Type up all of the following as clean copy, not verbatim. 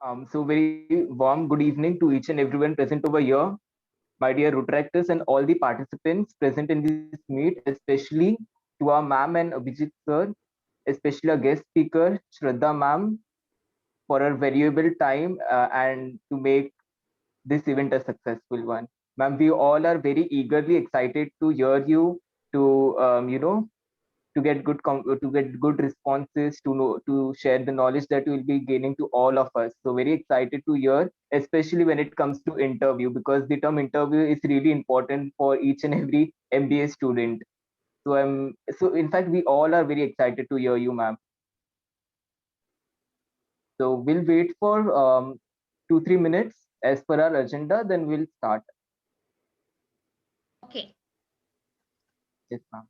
So very warm good evening to each and everyone present over here, my dear Rutractors and all the participants present in this meet, especially to our ma'am and Abhijit sir, especially our guest speaker Shraddha ma'am for her valuable time and to make this event a successful one. Ma'am, we all are very eagerly excited to hear you, to to get good responses, to know, to share the knowledge that you will be gaining to all of us. So very excited to hear, especially when it comes to interview, because the term interview is really important for each and every MBA student. So in fact we all are very excited to hear you, ma'am. So we'll wait for 2-3 minutes as per our agenda, then we'll start. Okay. Yes, ma'am.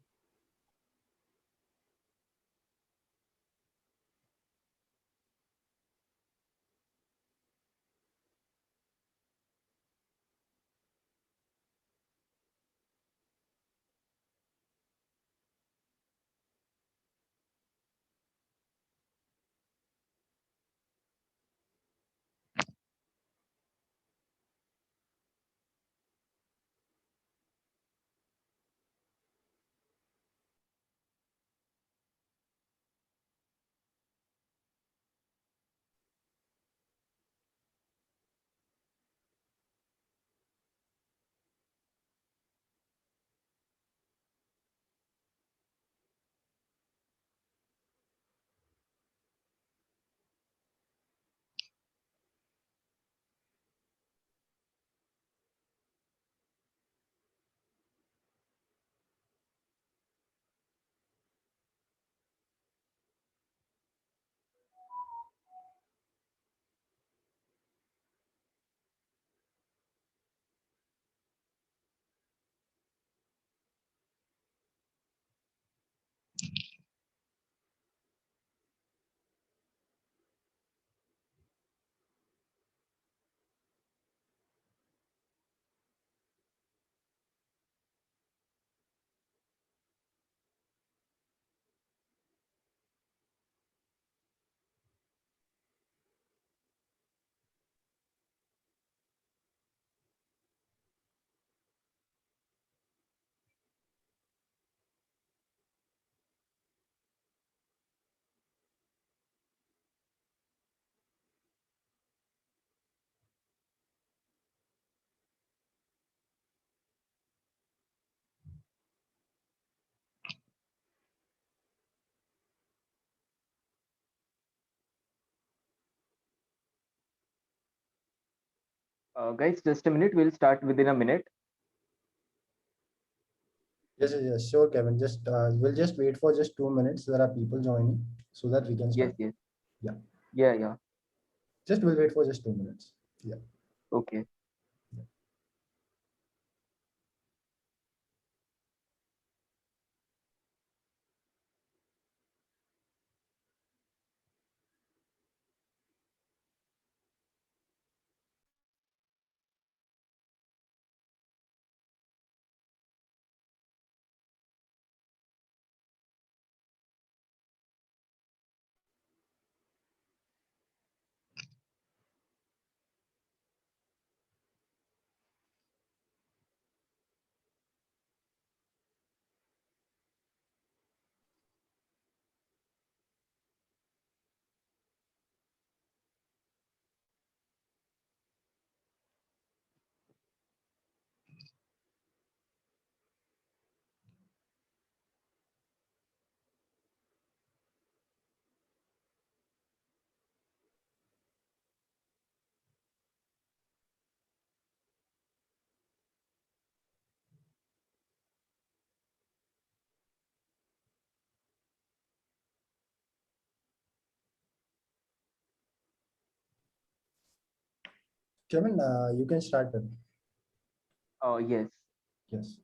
Guys, just a minute, we'll start within a minute. Yes, sure, Kevin. Just we'll just wait for just 2 minutes. There are people joining so that we can Yes, start. yes. Yeah, Yeah. just we'll wait for just 2 minutes. Yeah. Okay. Kevin, you can start it. Yes. Yes.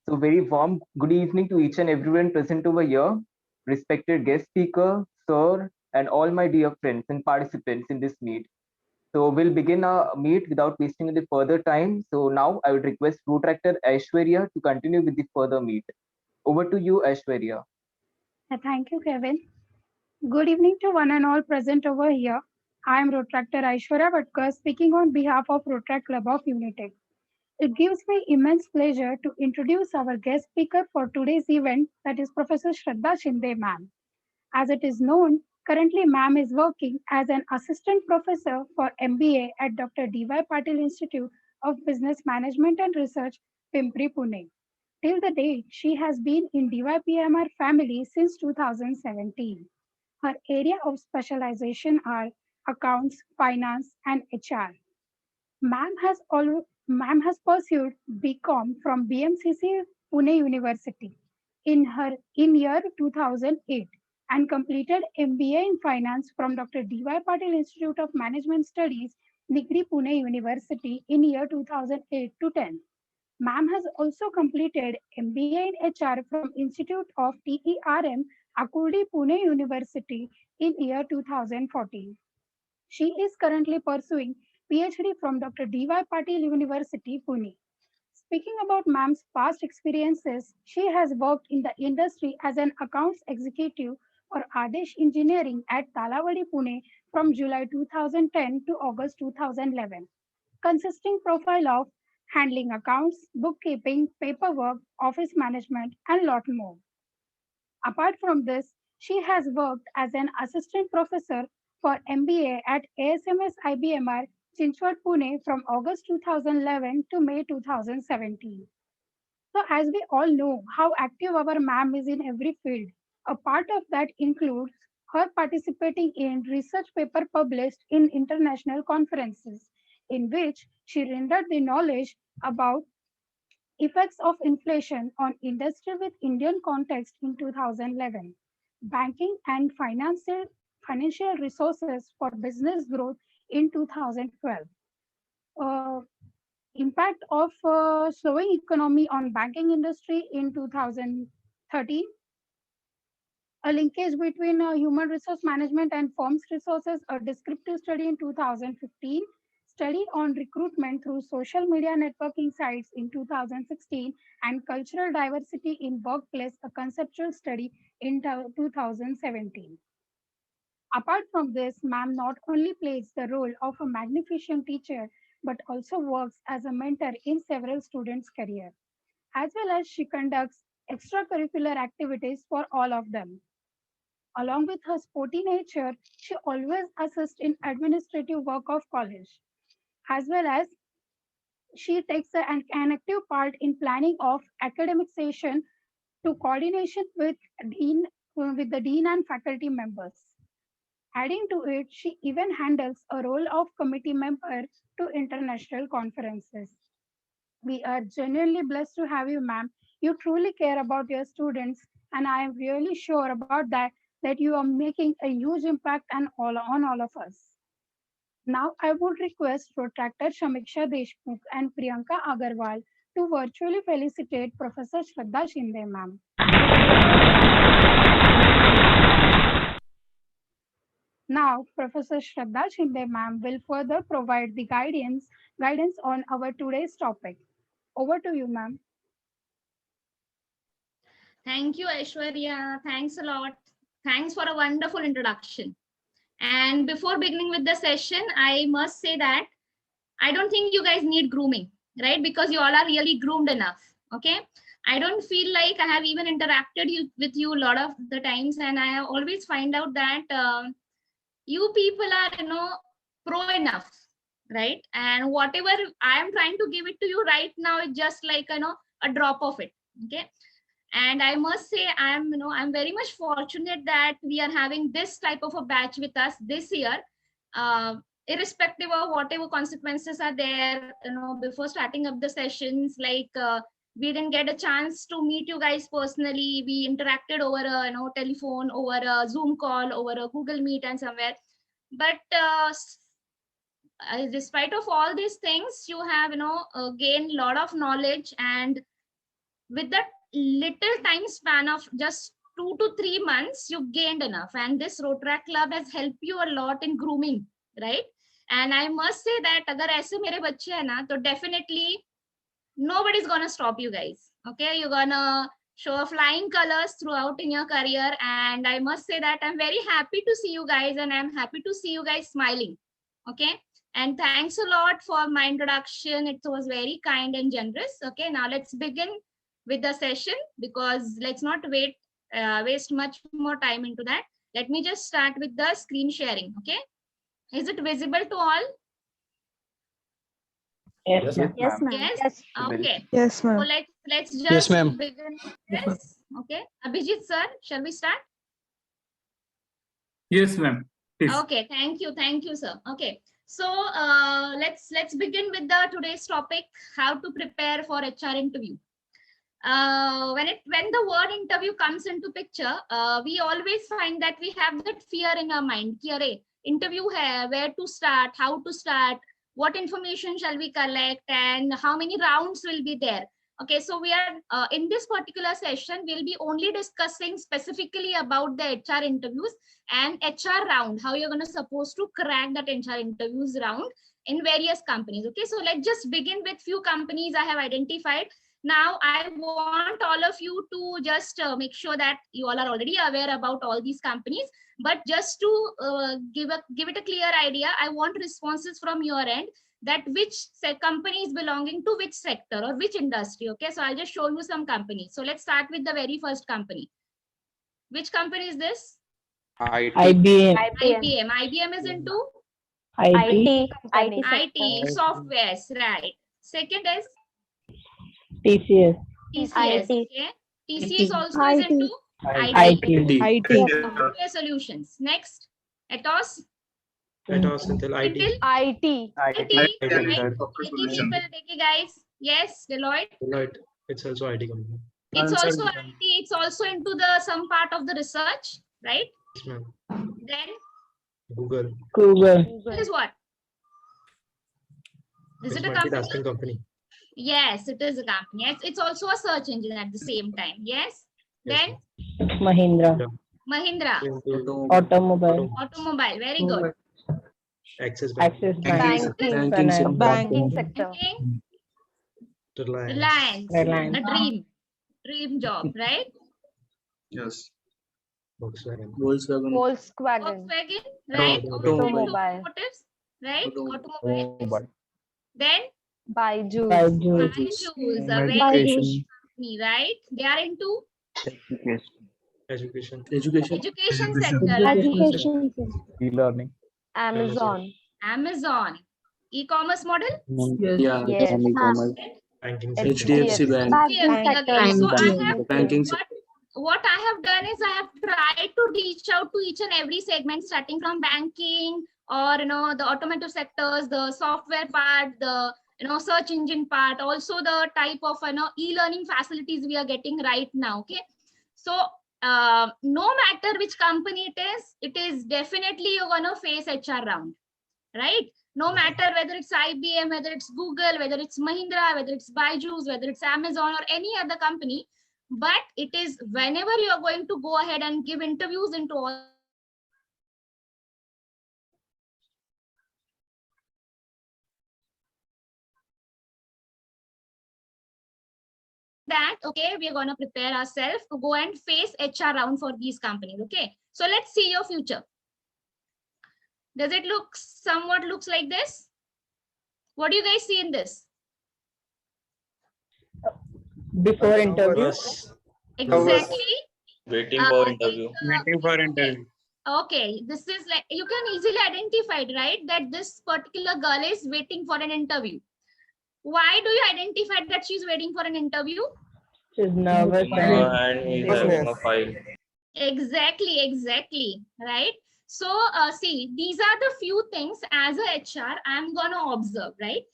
So very warm good evening to each and everyone present over here, respected guest speaker, sir, and all my dear friends and participants in this meet. So we'll begin our meet without wasting any further time. So now I would request Protractor Aishwarya to continue with the further meet. Over to you, Aishwarya. Thank you, Kevin. Good evening to one and all present over here. I am Rotractor Aishwarya Vatkar speaking on behalf of Rotract Club of Unitech. It gives me immense pleasure to introduce our guest speaker for today's event, that is Professor Shraddha Shinde ma'am. As it is known, currently ma'am is working as an assistant professor for MBA at Dr. D.Y. Patil Institute of Business Management and Research, Pimpri, Pune. Till the date, she has been in DYPMR family since 2017. Her area of specialization are accounts, finance, and HR. Ma'am has pursued BCom from BMCC Pune University in year 2008 and completed MBA in finance from Dr. D.Y. Patil Institute of Management Studies, Nigri Pune University in year 2008 to 10. Ma'am has also completed MBA in HR from Institute of TERM, Akurdi Pune University in year 2014. She is currently pursuing PhD from Dr. D.Y. Patil University, Pune. Speaking about ma'am's past experiences, she has worked in the industry as an accounts executive for Adesh Engineering at Talawadi, Pune from July 2010 to August 2011, consisting profile of handling accounts, bookkeeping, paperwork, office management, and lot more. Apart from this, she has worked as an assistant professor for MBA at ASMS IBMR, Chinchwad, Pune from August 2011 to May 2017. So, as we all know how active our ma'am is in every field, a part of that includes her participating in research paper published in international conferences, in which she rendered the knowledge about effects of inflation on industry with Indian context in 2011, banking and financial resources for business growth in 2012. Uh, Impact of slowing economy on banking industry in 2013, a linkage between human resource management and firms resources, a descriptive study in 2015, study on recruitment through social media networking sites in 2016, and cultural diversity in workplace, a conceptual study in 2017. Apart from this, ma'am not only plays the role of a magnificent teacher, but also works as a mentor in several students' career, as well as she conducts extracurricular activities for all of them. Along with her sporty nature, she always assists in administrative work of college, as well as she takes an active part in planning of academic session to coordination with the dean and faculty members. Adding to it, she even handles a role of committee member to international conferences. We are genuinely blessed to have you, ma'am. You truly care about your students, and I am really sure about that you are making a huge impact on all of us. Now, I would request Protractor Shamiksha Deshmukh and Priyanka Agarwal to virtually felicitate Professor Shraddha Shinde, ma'am. Now, Professor Shraddha Shinde, ma'am, will further provide the guidance on our today's topic. Over to you, ma'am. Thank you, Aishwarya. Thanks a lot. Thanks for a wonderful introduction. And before beginning with the session, I must say that I don't think you guys need grooming, right? Because you all are really groomed enough. Okay. I don't feel like I have even interacted with you a lot of the times, and I have always find out that you people are, pro enough, right? And whatever I am trying to give it to you right now is just like, a drop of it. Okay. And I must say, I'm very much fortunate that we are having this type of a batch with us this year, irrespective of whatever consequences are there. Before starting up the sessions, like we didn't get a chance to meet you guys personally. We interacted over a telephone, over a Zoom call, over a Google Meet, and somewhere. But despite of all these things, you have gained a lot of knowledge, and with that little time span of just 2 to 3 months, you gained enough. And this Rotaract Club has helped you a lot in grooming, right? And I must say that agar aise mere bachche hai na, to definitely nobody's gonna stop you guys. Okay, you're gonna show flying colors throughout in your career. And I must say that I'm very happy to see you guys, and I'm happy to see you guys smiling. Okay. And thanks a lot for my introduction. It was very kind and generous. Okay. Now let's begin with the session, because let's not waste much more time into that. Let me just start with the screen sharing. Okay. Is it visible to all? Yes, ma'am. Yes, ma'am. Yes. Okay. Yes, So ma'am. let's just Yes, ma'am. begin. Yes. Okay. Abhijit sir, shall we start? Yes, ma'am. Please. Okay. Thank you, sir. Okay. So let's begin with the today's topic: how to prepare for HR interview. When the word interview comes into picture, we always find that we have that fear in our mind. Ki, "Arey, interview hai, where to start, how to start, what information shall we collect, and how many rounds will be there." Okay, so we are in this particular session, we'll be only discussing specifically about the HR interviews and HR round, how you're going to supposed to crack that HR interviews round in various companies. Okay, so let's just begin with few companies I have identified. Now, I want all of you to just make sure that you all are already aware about all these companies. But just to give it a clear idea, I want responses from your end, that which company is belonging to which sector or which industry. Okay, so I'll just show you some companies. So let's start with the very first company. Which company is this? IBM. IBM is into IT. IT softwares, right? Second is TCS. TCS. Okay. TCS also is into IT. software solutions. Next, Atos. Atos, Intel, IT. IT. IT. people, take it, guys. Yes, Deloitte. Deloitte. It's also IT company. It's also IT. It's also into the some part of the research, right? Yes, ma'am. Then Google. Google is what? Is It's it a company? multitasking company. Yes, it is a company. Yes, it's also a search engine at the same time. Yes. Yes, Then Mahindra. Mahindra. Into Automobile. Automobile. Very good. Axis Bank. Axis Bank. Banking sector. Okay. Reliance. Reliance. A dream job, right? Yes. Volkswagen. Volkswagen. Volkswagen, right? Automobile. Automotives, right? Automobiles. Then Byju's. Byju's, a very good company, right? They are into Education. education sector. Education. E-learning. Amazon. E-commerce model. Yes. Banking HDFC sector. Bank. Okay. So what I have done is I have tried to reach out to each and every segment, starting from banking or the automotive sectors, the software part, the search engine part, also the type of e-learning facilities we are getting right now. Okay, so no matter which company it is definitely you're gonna face HR round, right? No matter whether it's IBM, whether it's Google, whether it's Mahindra, whether it's Byju's, whether it's Amazon or any other company, but it is whenever you are going to go ahead and give interviews into all that, okay, we are going to prepare ourselves to go and face HR round for these companies. Okay, so let's see your future. Does it look somewhat looks like this? What do you guys see in this? Before interview. Exactly. Waiting for interview. Okay, this is like you can easily identify it, right? That this particular girl is waiting for an interview. Why do you identify that she's waiting for an interview? She's nervous And he's having a file. Exactly, right? So see, these are the few things as a HR I'm gonna observe, right?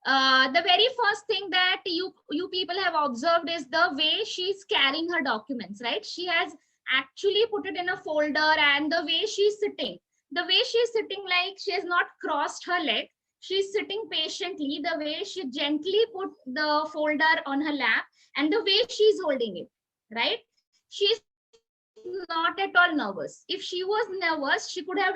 The very first thing that you people have observed is the way she's carrying her documents, right? She has actually put it in a folder, and the way she's sitting, like she has not crossed her leg. She's sitting patiently, the way she gently put the folder on her lap, and the way she's holding it, right? She's not at all nervous. If she was nervous, she could have,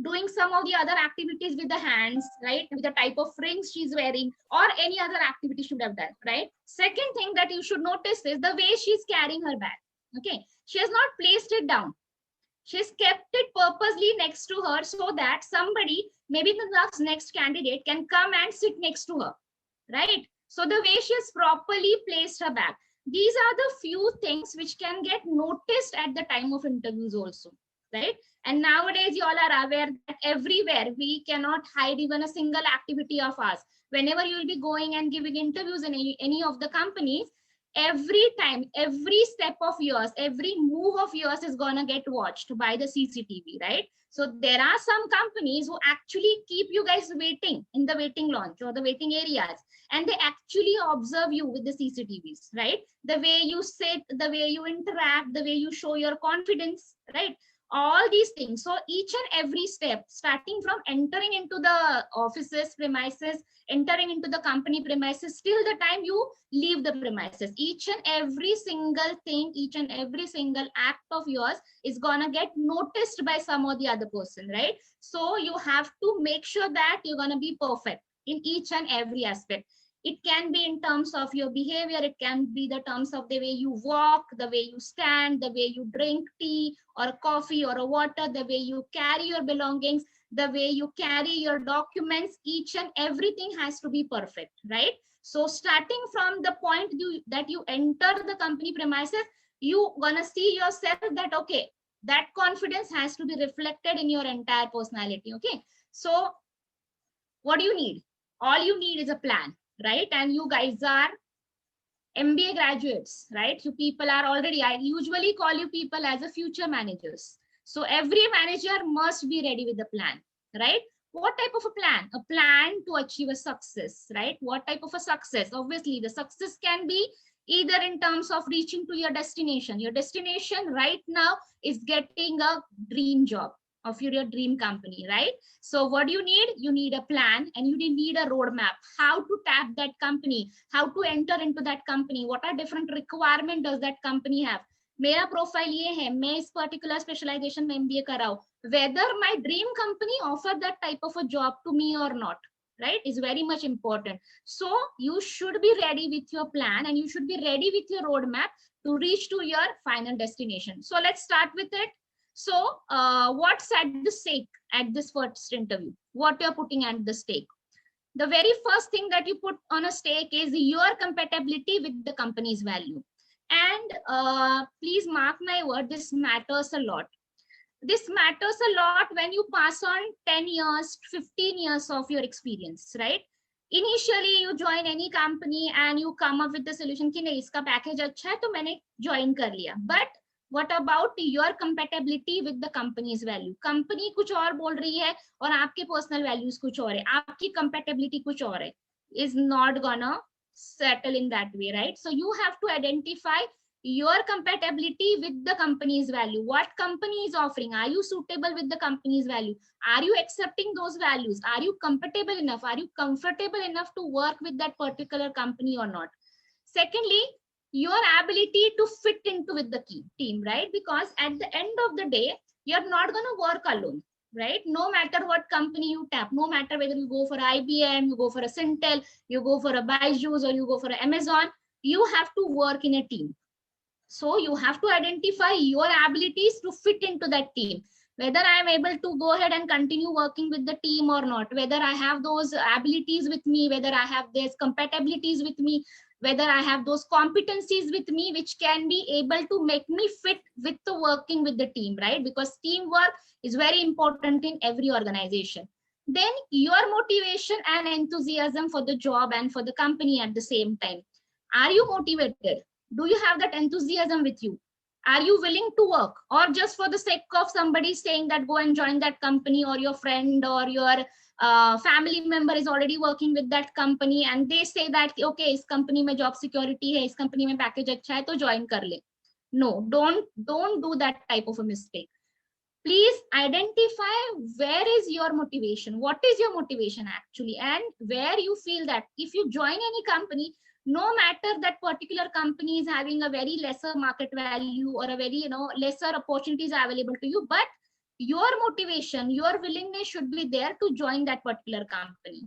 doing some of the other activities with the hands, right? With the type of rings she's wearing, or any other activity she would have done, right? Second thing that you should notice is the way she's carrying her bag. Okay, she has not placed it down. She's kept it purposely next to her so that somebody, maybe the next candidate, can come and sit next to her, right? So the way she has properly placed her bag. These are the few things which can get noticed at the time of interviews also, right? And nowadays, you all are aware that everywhere we cannot hide even a single activity of ours. Whenever you will be going and giving interviews in any of the companies, every time, every step of yours, every move of yours is gonna get watched by the CCTV, right? So there are some companies who actually keep you guys waiting in the waiting lounge or the waiting areas, and they actually observe you with the CCTVs, right? The way you sit, the way you interact, the way you show your confidence, right? All these things. So each and every step, starting from entering into the offices premises, entering into the company premises, till the time you leave the premises, each and every single thing, each and every single act of yours is gonna get noticed by some or the other person, right? So you have to make sure that you're gonna be perfect in each and every aspect. It can be in terms of your behavior, it can be the terms of the way you walk, the way you stand, the way you drink tea or coffee or a water, the way you carry your belongings, the way you carry your documents. Each and everything has to be perfect, right? So starting from the point that you enter the company premises, you gonna see yourself that, okay, that confidence has to be reflected in your entire personality, okay? So what do you need? All you need is a plan, right? And you guys are MBA graduates, right? You people are already, I usually call you people as a future managers. So every manager must be ready with a plan, right? What type of a plan? A plan to achieve a success, right? What type of a success? Obviously, the success can be either in terms of reaching to your destination. Your destination right now is getting a dream job of your dream company, right? So what do you need? You need a plan and you need a roadmap. How to tap that company, how to enter into that company, what are different requirement does that company have? मेरा profile ये है, मैं इस particular specialisation में MBA कर रहा हूँ, whether my dream company offer that type of a job to me or not, right, is very much important. So you should be ready with your plan and you should be ready with your roadmap to reach to your final destination. So let's start with it. So what's at the stake at this first interview? What you're putting at the stake? The very first thing that you put on a stake is your compatibility with the company's value. And please mark my word, this matters a lot. This matters a lot when you pass on 10 years, 15 years of your experience, right? Initially, you join any company and you come up with the solution कि नहीं इसका package अच्छा है तो मैंने join कर लिया. But what about your compatibility with the company's value? Company कुछ और बोल रही है और आपके personal values कुछ और है, आपकी compatibility कुछ और है, is not gonna settle in that way, right? So you have to identify your compatibility with the company's value. What company is offering? Are you suitable with the company's value? Are you accepting those values? Are you compatible enough? Are you comfortable enough to work with that particular company or not? Secondly, your ability to fit into with the team, right? Because at the end of the day, you're not going to work alone, right? No matter what company you tap, no matter whether you go for IBM, you go for a Syntel, you go for a Byju's or you go for Amazon, you have to work in a team. So you have to identify your abilities to fit into that team. Whether I am able to go ahead and continue working with the team or not, whether I have those abilities with me, whether I have these compatibilities with me, whether I have those competencies with me, which can be able to make me fit with the working with the team, right? Because teamwork is very important in every organization. Then your motivation and enthusiasm for the job and for the company at the same time. Are you motivated? Do you have that enthusiasm with you? Are you willing to work, or just for the sake of somebody saying that go and join that company, or your friend or your family member is already working with that company and they say that okay, is company mein job security hai, is company mein package acha hai to join kar le. No, don't do that type of a mistake. Please identify where is your motivation, what is your motivation actually, and where you feel that if you join any company, no matter that particular company is having a very lesser market value or a very lesser opportunities available to you, but your motivation, your willingness should be there to join that particular company.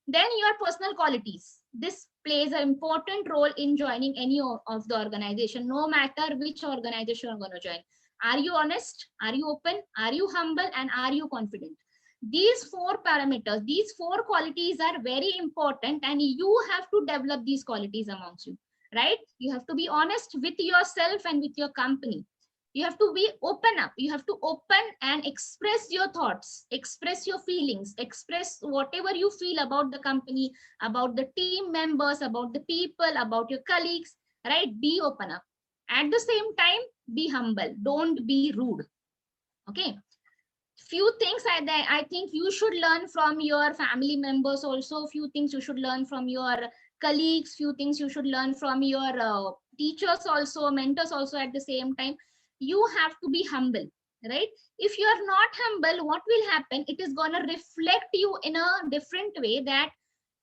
Then your personal qualities. This plays an important role in joining any of the organization, no matter which organization you're going to join. Are you honest? Are you open? Are you humble? And are you confident? These 4 parameters, these 4 qualities are very important, and you have to develop these qualities amongst you, right? You have to be honest with yourself and with your company. You have to be open up. You have to open and express your thoughts, express your feelings, express whatever you feel about the company, about the team members, about the people, about your colleagues, right? Be open up. At the same time, be humble. Don't be rude. Okay. Few things I think you should learn from your family members also. Few things you should learn from your colleagues. Few things you should learn from your teachers also, mentors also at the same time. You have to be humble, right? If you are not humble, what will happen? It is going to reflect you in a different way, that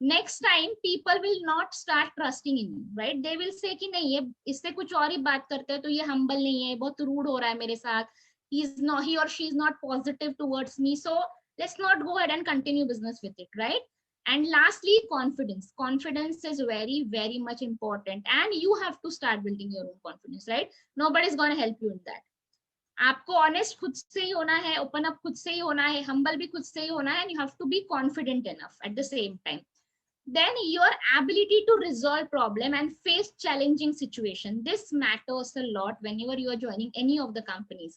next time people will not start trusting in you, right? They will say कि नहीं ये इससे कुछ और ही बात करते हैं, तो ये humble नहीं है, बहुत rude हो रहा है मेरे साथ, he or she is not positive towards me, so let's not go ahead and continue business with it, right? And lastly, confidence. Confidence is very, very much important, and you have to start building your own confidence, right? Nobody is going to help you in that. आपको honest खुद से ही होना है, open up खुद से ही होना है, humble भी खुद से ही होना है, and you have to be confident enough at the same time. Then your ability to resolve problem and face challenging situation. This matters a lot whenever you are joining any of the companies.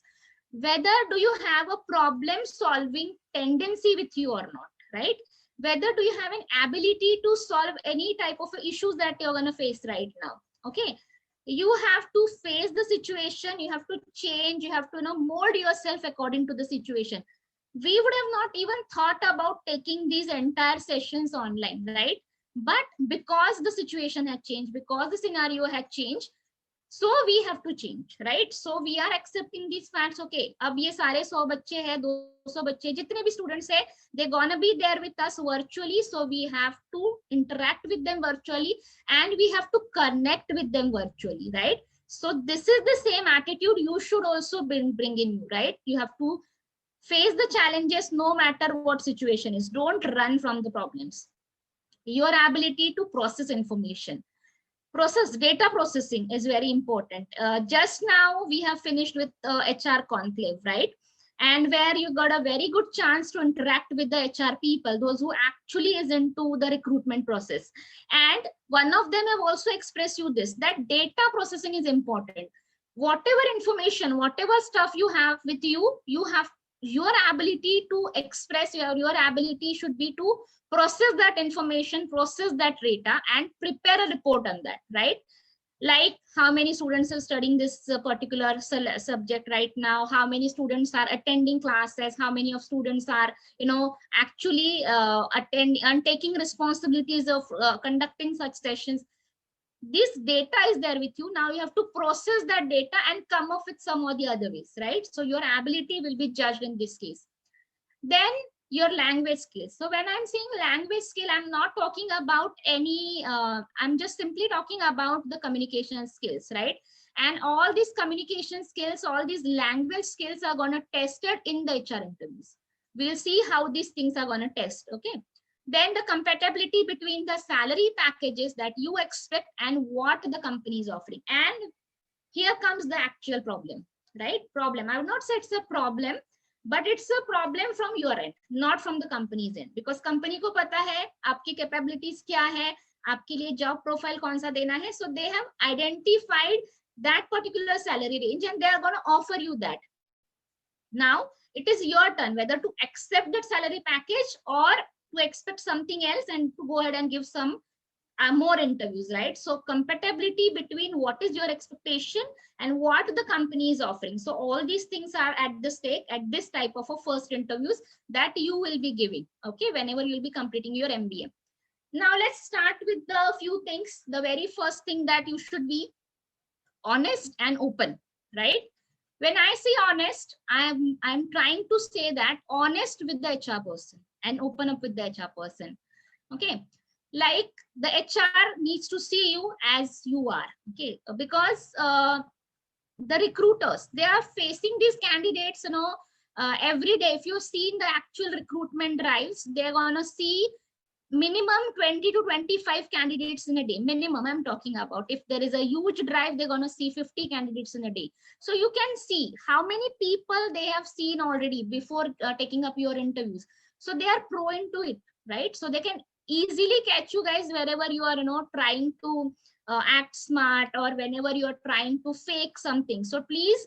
Whether do you have a problem solving tendency with you or not, right? Whether do you have an ability to solve any type of issues that you're going to face right now. Okay, you have to face the situation, you have to change, you have to mold yourself according to the situation. We would have not even thought about taking these entire sessions online, right? But because the situation had changed, because the scenario had changed, so we have to change, right? So we are accepting these facts. Okay, अब ये सारे 100 बच्चे हैं, 200 बच्चे, जितने भी students हैं, they're gonna be there with us virtually. So we have to interact with them virtually, and we have to connect with them virtually, right? So this is the same attitude you should also bring in you, right? You have to face the challenges no matter what situation is. Don't run from the problems. Your ability to process information. Data processing is very important. Just now we have finished with HR conclave, right? And where you got a very good chance to interact with the HR people, those who actually is into the recruitment process. And one of them have also expressed you this, that data processing is important. Whatever information, whatever stuff you have with you, you have your ability to express, your ability should be to process that information, process that data, and prepare a report on that, right? Like how many students are studying this particular subject right now, how many students are attending classes, how many of students are, actually attending and taking responsibilities of conducting such sessions. This data is there with you. Now you have to process that data and come up with some or the other ways, right? So your ability will be judged in this case. Then your language skills. So when I'm saying language skill, I'm not talking about any, I'm just simply talking about the communication skills, right? And all these communication skills, all these language skills are going to test it in the HR interviews. We'll see how these things are going to test, okay? Then the compatibility between the salary packages that you expect and what the company is offering. And here comes the actual problem, right? Problem. I would not say it's a problem, but it's a problem from your end, not from the company's end, because company को पता है आपकी capabilities क्या है, आपके लिए job profile कौन सा देना है. So they have identified that particular salary range and they are going to offer you that. Now it is your turn whether to accept that salary package or to expect something else and to go ahead and give some more interviews, right? So compatibility between what is your expectation and what the company is offering. So all these things are at the stake at this type of a first interviews that you will be giving, okay, whenever you'll be completing your MBA. Now let's start with the few things. The very first thing that you should be honest and open, right? When I say honest, I'm trying to say that honest with the HR person and open up with the HR person, okay? Like the HR needs to see you as you are, okay? Because the recruiters, they are facing these candidates, every day. If you've seen the actual recruitment drives, they're gonna see minimum 20 to 25 candidates in a day. Minimum I'm talking about. If there is a huge drive, they're going to see 50 candidates in a day. So you can see how many people they have seen already before taking up your interviews. So they are pro into it, right? So they can easily catch you guys wherever you are, trying to act smart, or whenever you're trying to fake something. So please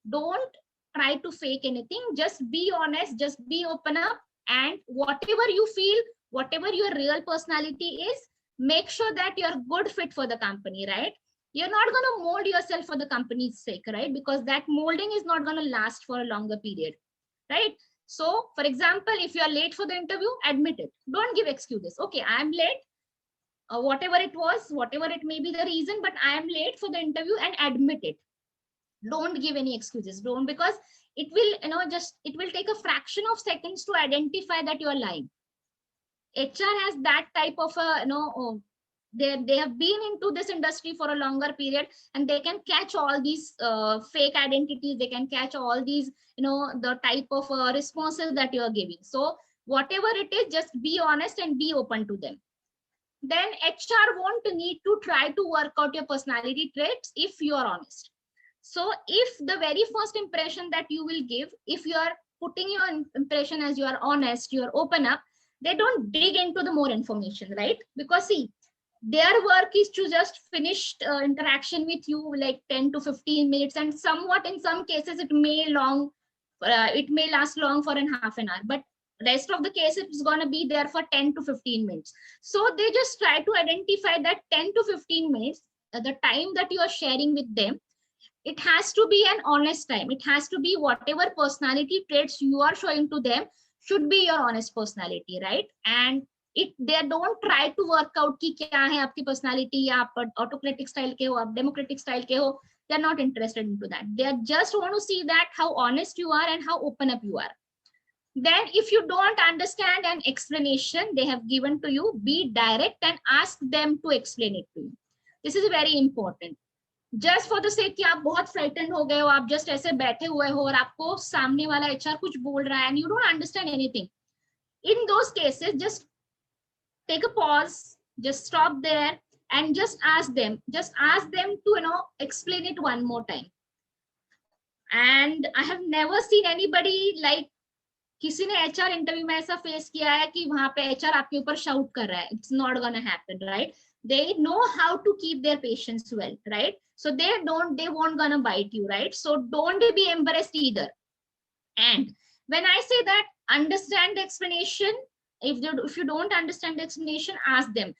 don't try to fake anything. Just be honest, just be open up, and whatever you feel, whatever your real personality is, make sure that you're good fit for the company, right? You're not going to mold yourself for the company's sake, right? Because that molding is not going to last for a longer period, right? So for example, if you're late for the interview, admit it. Don't give excuses. Okay, I'm late. Whatever it was, whatever it may be the reason, but I am late for the interview, and admit it. Don't give any excuses. Don't, because it will, it will take a fraction of seconds to identify that you are lying. HR has that type of a, they have been into this industry for a longer period, and they can catch all these fake identities. They can catch all these, the type of responses that you are giving. So whatever it is, just be honest and be open to them. Then HR won't need to try to work out your personality traits if you are honest. So if the very first impression that you will give, if you are putting your impression as you are honest, you are open up, they don't dig into the more information, right? Because see, their work is to just finish interaction with you like 10 to 15 minutes, and somewhat in some cases it may last long for half an hour, but rest of the case it's going to be there for 10 to 15 minutes. So they just try to identify that 10 to 15 minutes, the time that you are sharing with them, it has to be an honest time. It has to be whatever personality traits you are showing to them should be your honest personality, right? And they don't try to work out ki kya hai aapki personality, ya aap autocratic style ke ho, aap democratic style ke ho. They're not interested into that. They just want to see that how honest you are and how open up you are. Then if you don't understand an explanation they have given to you, be direct and ask them to explain it to you. This is very important. Just for the sake कि आप बहुत frightened हो गए हो, आप just ऐसे बैठे हुए हो और आपको सामने वाला HR कुछ बोल रहा है and you don't understand anything. In those cases, just take a pause, just stop there and just ask them to explain it one more time. And I have never seen anybody like किसी ने HR interview में ऐसा face किया है कि वहां पे HR आपके ऊपर शाउट कर रहा है. It's not gonna happen, right? They know how to keep their patients well, right? So they won't gonna bite you, right? So don't be embarrassed either. And when I say that, understand the explanation. If you don't understand the explanation, ask them.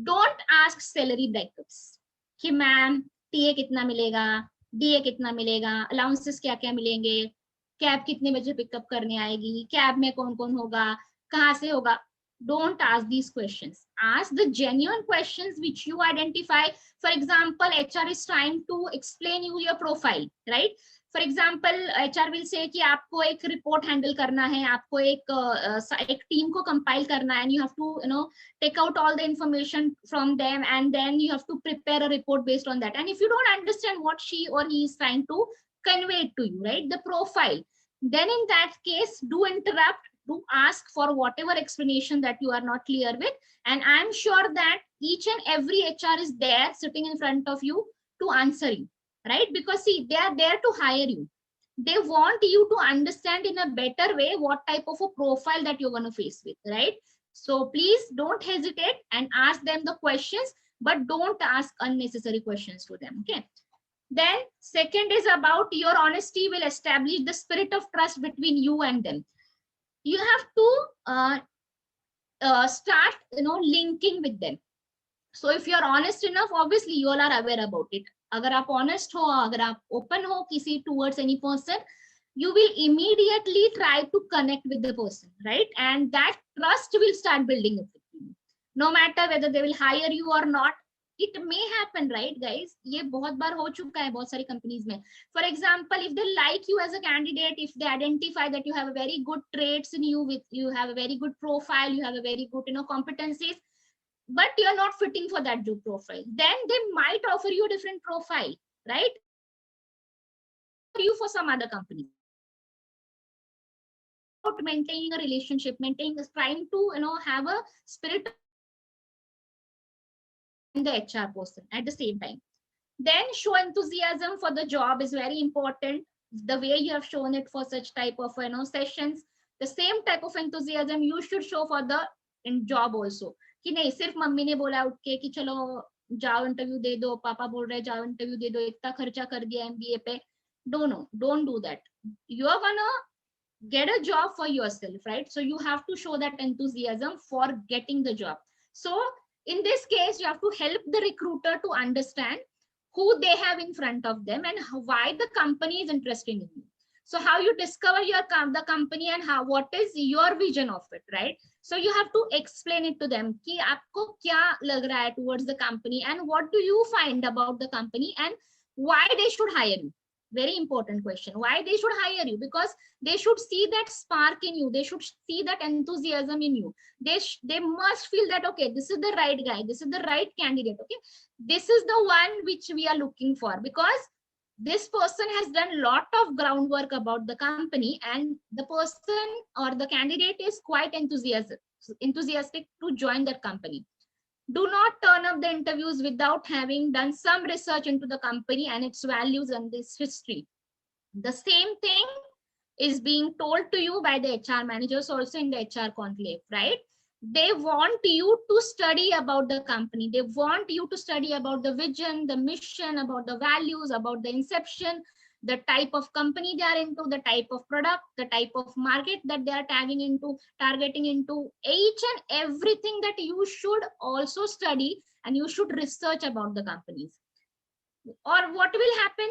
Don't ask salary breakups. कि ma'am TA कितना मिलेगा, DA कितना मिलेगा, allowances क्या क्या मिलेंगे, cab कितने बजे पिकअप करने आएगी, कैब में कौन कौन होगा, कहाँ से होगा. Don't ask these questions. Ask the genuine questions which you identify. For example, HR is trying to explain you your profile, right? For example, HR will say कि आपको एक report handle करना है, आपको एक team को compile करना है, and you have to take out all the information from them, and then you have to prepare a report based on that. And if you don't understand what she or he is trying to convey to you, right, the profile, then in that case, do interrupt, do ask for whatever explanation that you are not clear with, and I'm sure that each and every HR is there sitting in front of you to answer you, right? Because see, they are there to hire you. They want you to understand in a better way what type of a profile that you're going to face with, right? So please don't hesitate and ask them the questions, but don't ask unnecessary questions to them, okay? Then second is about your honesty will establish the spirit of trust between you and them. You have to start linking with them. So if you are honest enough, obviously you all are aware about it. अगर आप honest हो, अगर आप open हो किसी towards any person, you will immediately try to connect with the person, right? And that trust will start building up with you. No matter whether they will hire you or not, it may happen, right, guys? ये बहुत बार हो चुका है बहुत सारी companies में. For example, if they like you as a candidate, if they identify that you have a very good traits in you, you have a very good profile, you have a very good competencies, but you're not fitting for that job profile, then they might offer you a different profile, right? You for some other company. About maintaining a relationship, trying to have a spirit the HR person at the same time. Then show enthusiasm for the job is very important. The way you have shown it for such type of sessions, the same type of enthusiasm you should show for the job also. कि नहीं सिर्फ mummy ने बोला उठ के कि चलो जाओ इंटरव्यू दे दो, पापा बोल रहे जाओ इंटरव्यू दे दो, इतना खर्चा कर दिया MBA पे. Don't do that. You are gonna get a job for yourself, right? So you have to show that enthusiasm for getting the job. So in this case, you have to help the recruiter to understand who they have in front of them and why the company is interested in you. So how you discover the company and what is your vision of it, right? So you have to explain it to them कि आपको क्या लग रहा है towards the company and what do you find about the company and why they should hire you. Very important question. Why they should hire you? Because they should see that spark in you. They should see that enthusiasm in you. They must feel that, okay, this is the right guy. This is the right candidate. Okay, this is the one which we are looking for, because this person has done a lot of groundwork about the company and the person or the candidate is quite enthusiastic to join that company. Do not turn up the interviews without having done some research into the company and its values and its history. The same thing is being told to you by the HR managers also in the HR conclave, right? They want you to study about the company. They want you to study about the vision, the mission, about the values, about the inception, the type of company they are into, the type of product, the type of market that they are targeting into, each and everything that you should also study and you should research about the companies. Or what will happen?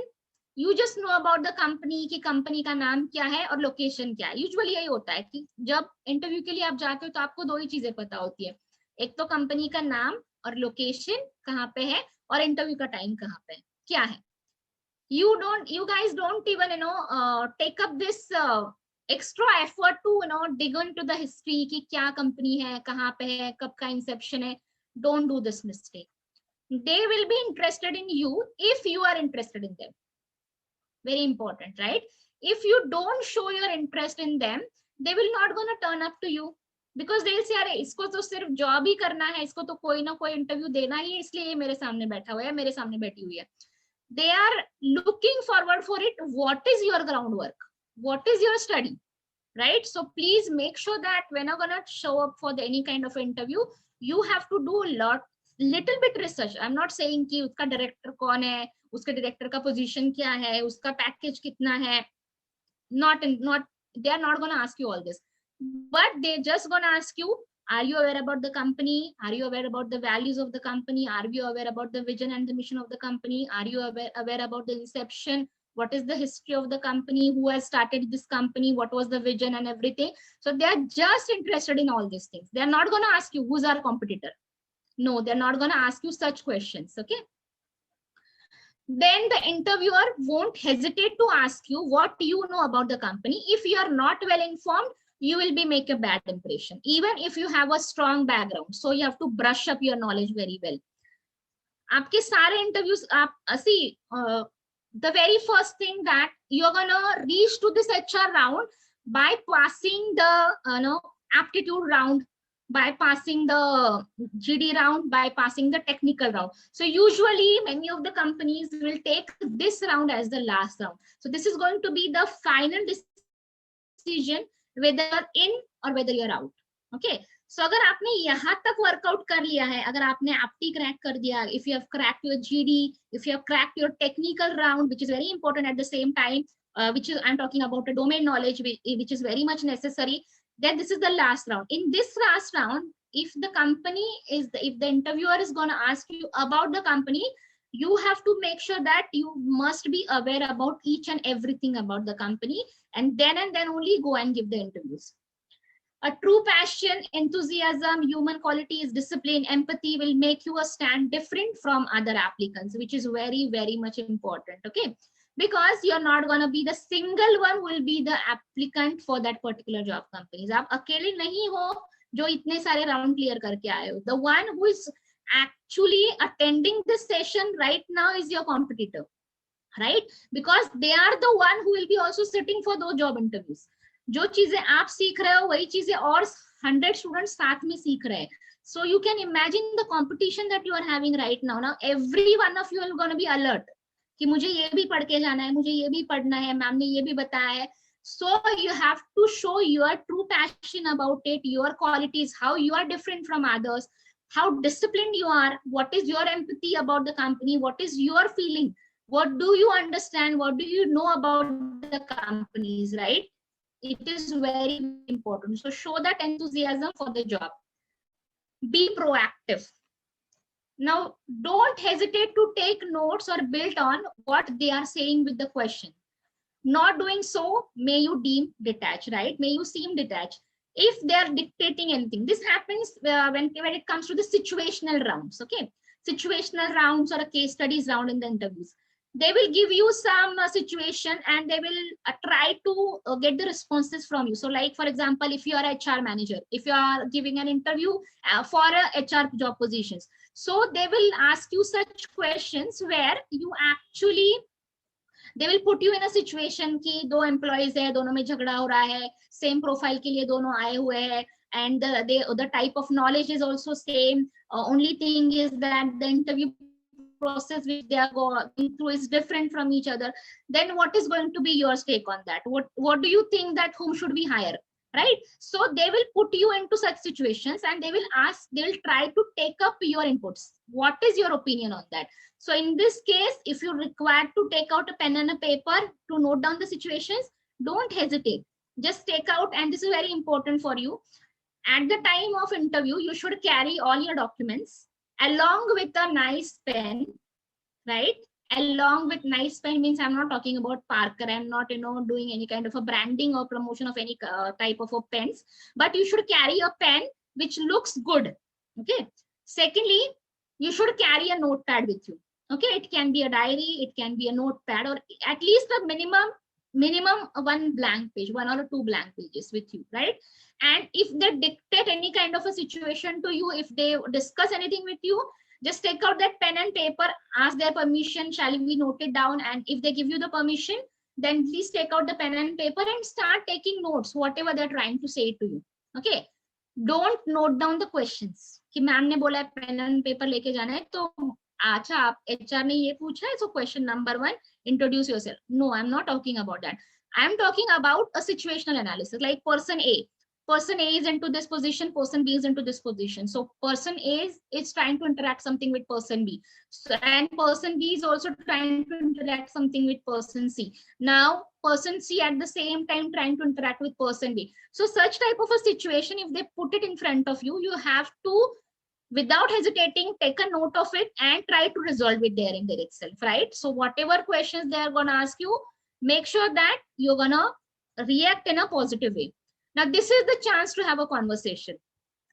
You just know about the company कि company का नाम क्या है और location क्या है. Usually यही होता है कि जब interview के लिए आप जाते हो तो आपको दो ही चीजें पता होती है. एक तो company का नाम और location कहाँ पे है और interview का time कहाँ पे है, क्या है. You guys don't even take up this extra effort to dig into the history कि क्या company है, कहाँ पे है, कब का inception है. Don't do this mistake. They will be interested in you if you are interested in them. Very important, right? If you don't show your interest in them, they will not gonna turn up to you because they'll say अरे इसको तो सिर्फ job ही करना है, इसको तो कोई ना कोई इंटरव्यू देना ही है, इसलिए ये मेरे सामने बैठा हुआ है, मेरे सामने बैठी हुई है. They are looking forward for it. What is your groundwork? What is your study? Right? So please make sure that when you're gonna show up for any kind of interview, you have to do little bit research. I'm not saying कि उसका director कौन है, उसके director का position क्या है, उसका package कितना है. They are not gonna ask you all this, but they just gonna ask you, are you aware about the company? Are you aware about the values of the company? Are you aware about the vision and the mission of the company? Are you aware about the inception? What is the history of the company? Who has started this company? What was the vision and everything? So they are just interested in all these things. They are not going to ask you who's our competitor. No, they're not going to ask you such questions. Okay. Then the interviewer won't hesitate to ask you what you know about the company. If you are not well informed, you will make a bad impression, even if you have a strong background. So you have to brush up your knowledge very well. आपके सारे interviews, see, the very first thing that you're gonna reach to this HR round by passing the aptitude round, by passing the GD round, by passing the technical round. So usually many of the companies will take this round as the last round. So this is going to be the final decision whether in or whether you're out. Okay. So अगर आपने यहाँ तक workout कर लिया है, अगर आपने apti crack कर दिया, if you have cracked your GD, if you have cracked your technical round, which is very important at the same time, which is I'm talking about a domain knowledge, which is very much necessary, then this is the last round. In this last round, if the interviewer is going to ask you about the company, you have to make sure that you must be aware about each and everything about the company, and then only go and give the interviews. A true passion, enthusiasm, human qualities, discipline, empathy will make you stand different from other applicants, which is very, very much important. Okay. Because you're not going to be the single one who will be the applicant for that particular job companies. आप अकेले नहीं हो जो इतने सारे round clear करके आए हो. The one who is actually attending this session right now is your competitor, right? Because they are the one who will be also sitting for those job interviews. जो चीजें आप सीख रहे हो वही चीजें और 100 स्टूडेंट्स साथ में सीख रहे हैं. So you can imagine the competition that you are having right now. Now every one of you are going to be alert कि मुझे ये भी पढ़ के जाना है, मुझे ये भी पढ़ना है, मैम ने ये भी बताया है. So you have to show your true passion about it, your qualities, how you are different from others, how disciplined you are, what is your empathy about the company, what is your feeling, what do you understand, what do you know about the companies, right? It is very important. So show that enthusiasm for the job. Be proactive. Now, don't hesitate to take notes or build on what they are saying with the question. Not doing so, may you deem detached, right? May you seem detached. If they are dictating anything, this happens when it comes to the situational rounds, okay? Situational rounds or a case studies round in the interviews. They will give you some situation and they will try to get the responses from you. So like, for example, if you are a HR manager, if you are giving an interview for a HR job positions, so they will ask you such questions where you actually, they will put you in a situation कि दो employees है, दोनों में झगड़ा हो रहा है, same profile के लिए दोनों आए हुए हैं, and the type of knowledge is also same. Only thing is that the interview process which they are going through is different from each other. Then what is going to be your take on that? What do you think that whom should we hire? Right? So they will put you into such situations and they will ask, they will try to take up your inputs. What is your opinion on that? So in this case, if you're required to take out a pen and a paper to note down the situations, don't hesitate. Just take out, and this is very important for you. At the time of interview, you should carry all your documents along with a nice pen, right? Along with nice pen means I'm not talking about Parker. I'm not, doing any kind of a branding or promotion of any type of a pens, but you should carry a pen which looks good. Okay. Secondly, you should carry a notepad with you. Okay. It can be a diary, it can be a notepad, or at least a minimum one blank page, 1 or 2 blank pages with you, right? And if they dictate any kind of a situation to you, if they discuss anything with you, just take out that pen and paper, ask their permission, shall we note it down? And if they give you the permission, then please take out the pen and paper and start taking notes, whatever they're trying to say to you. Okay. Don't note down the questions. कि ma'am ने बोला pen and paper लेके जाना है, तो अच्छा आप HR ने ये पूछा है, so question number 1, introduce yourself. No, I'm not talking about that. I'm talking about a situational analysis, like person A is into this position, person B is into this position. So person A is trying to interact something with person B. So, and person B is also trying to interact something with person C. Now person C at the same time trying to interact with person B. So such type of a situation, if they put it in front of you, you have to, without hesitating, take a note of it and try to resolve it there in there itself, right? So whatever questions they are going to ask you, make sure that you're going to react in a positive way. Now, this is the chance to have a conversation.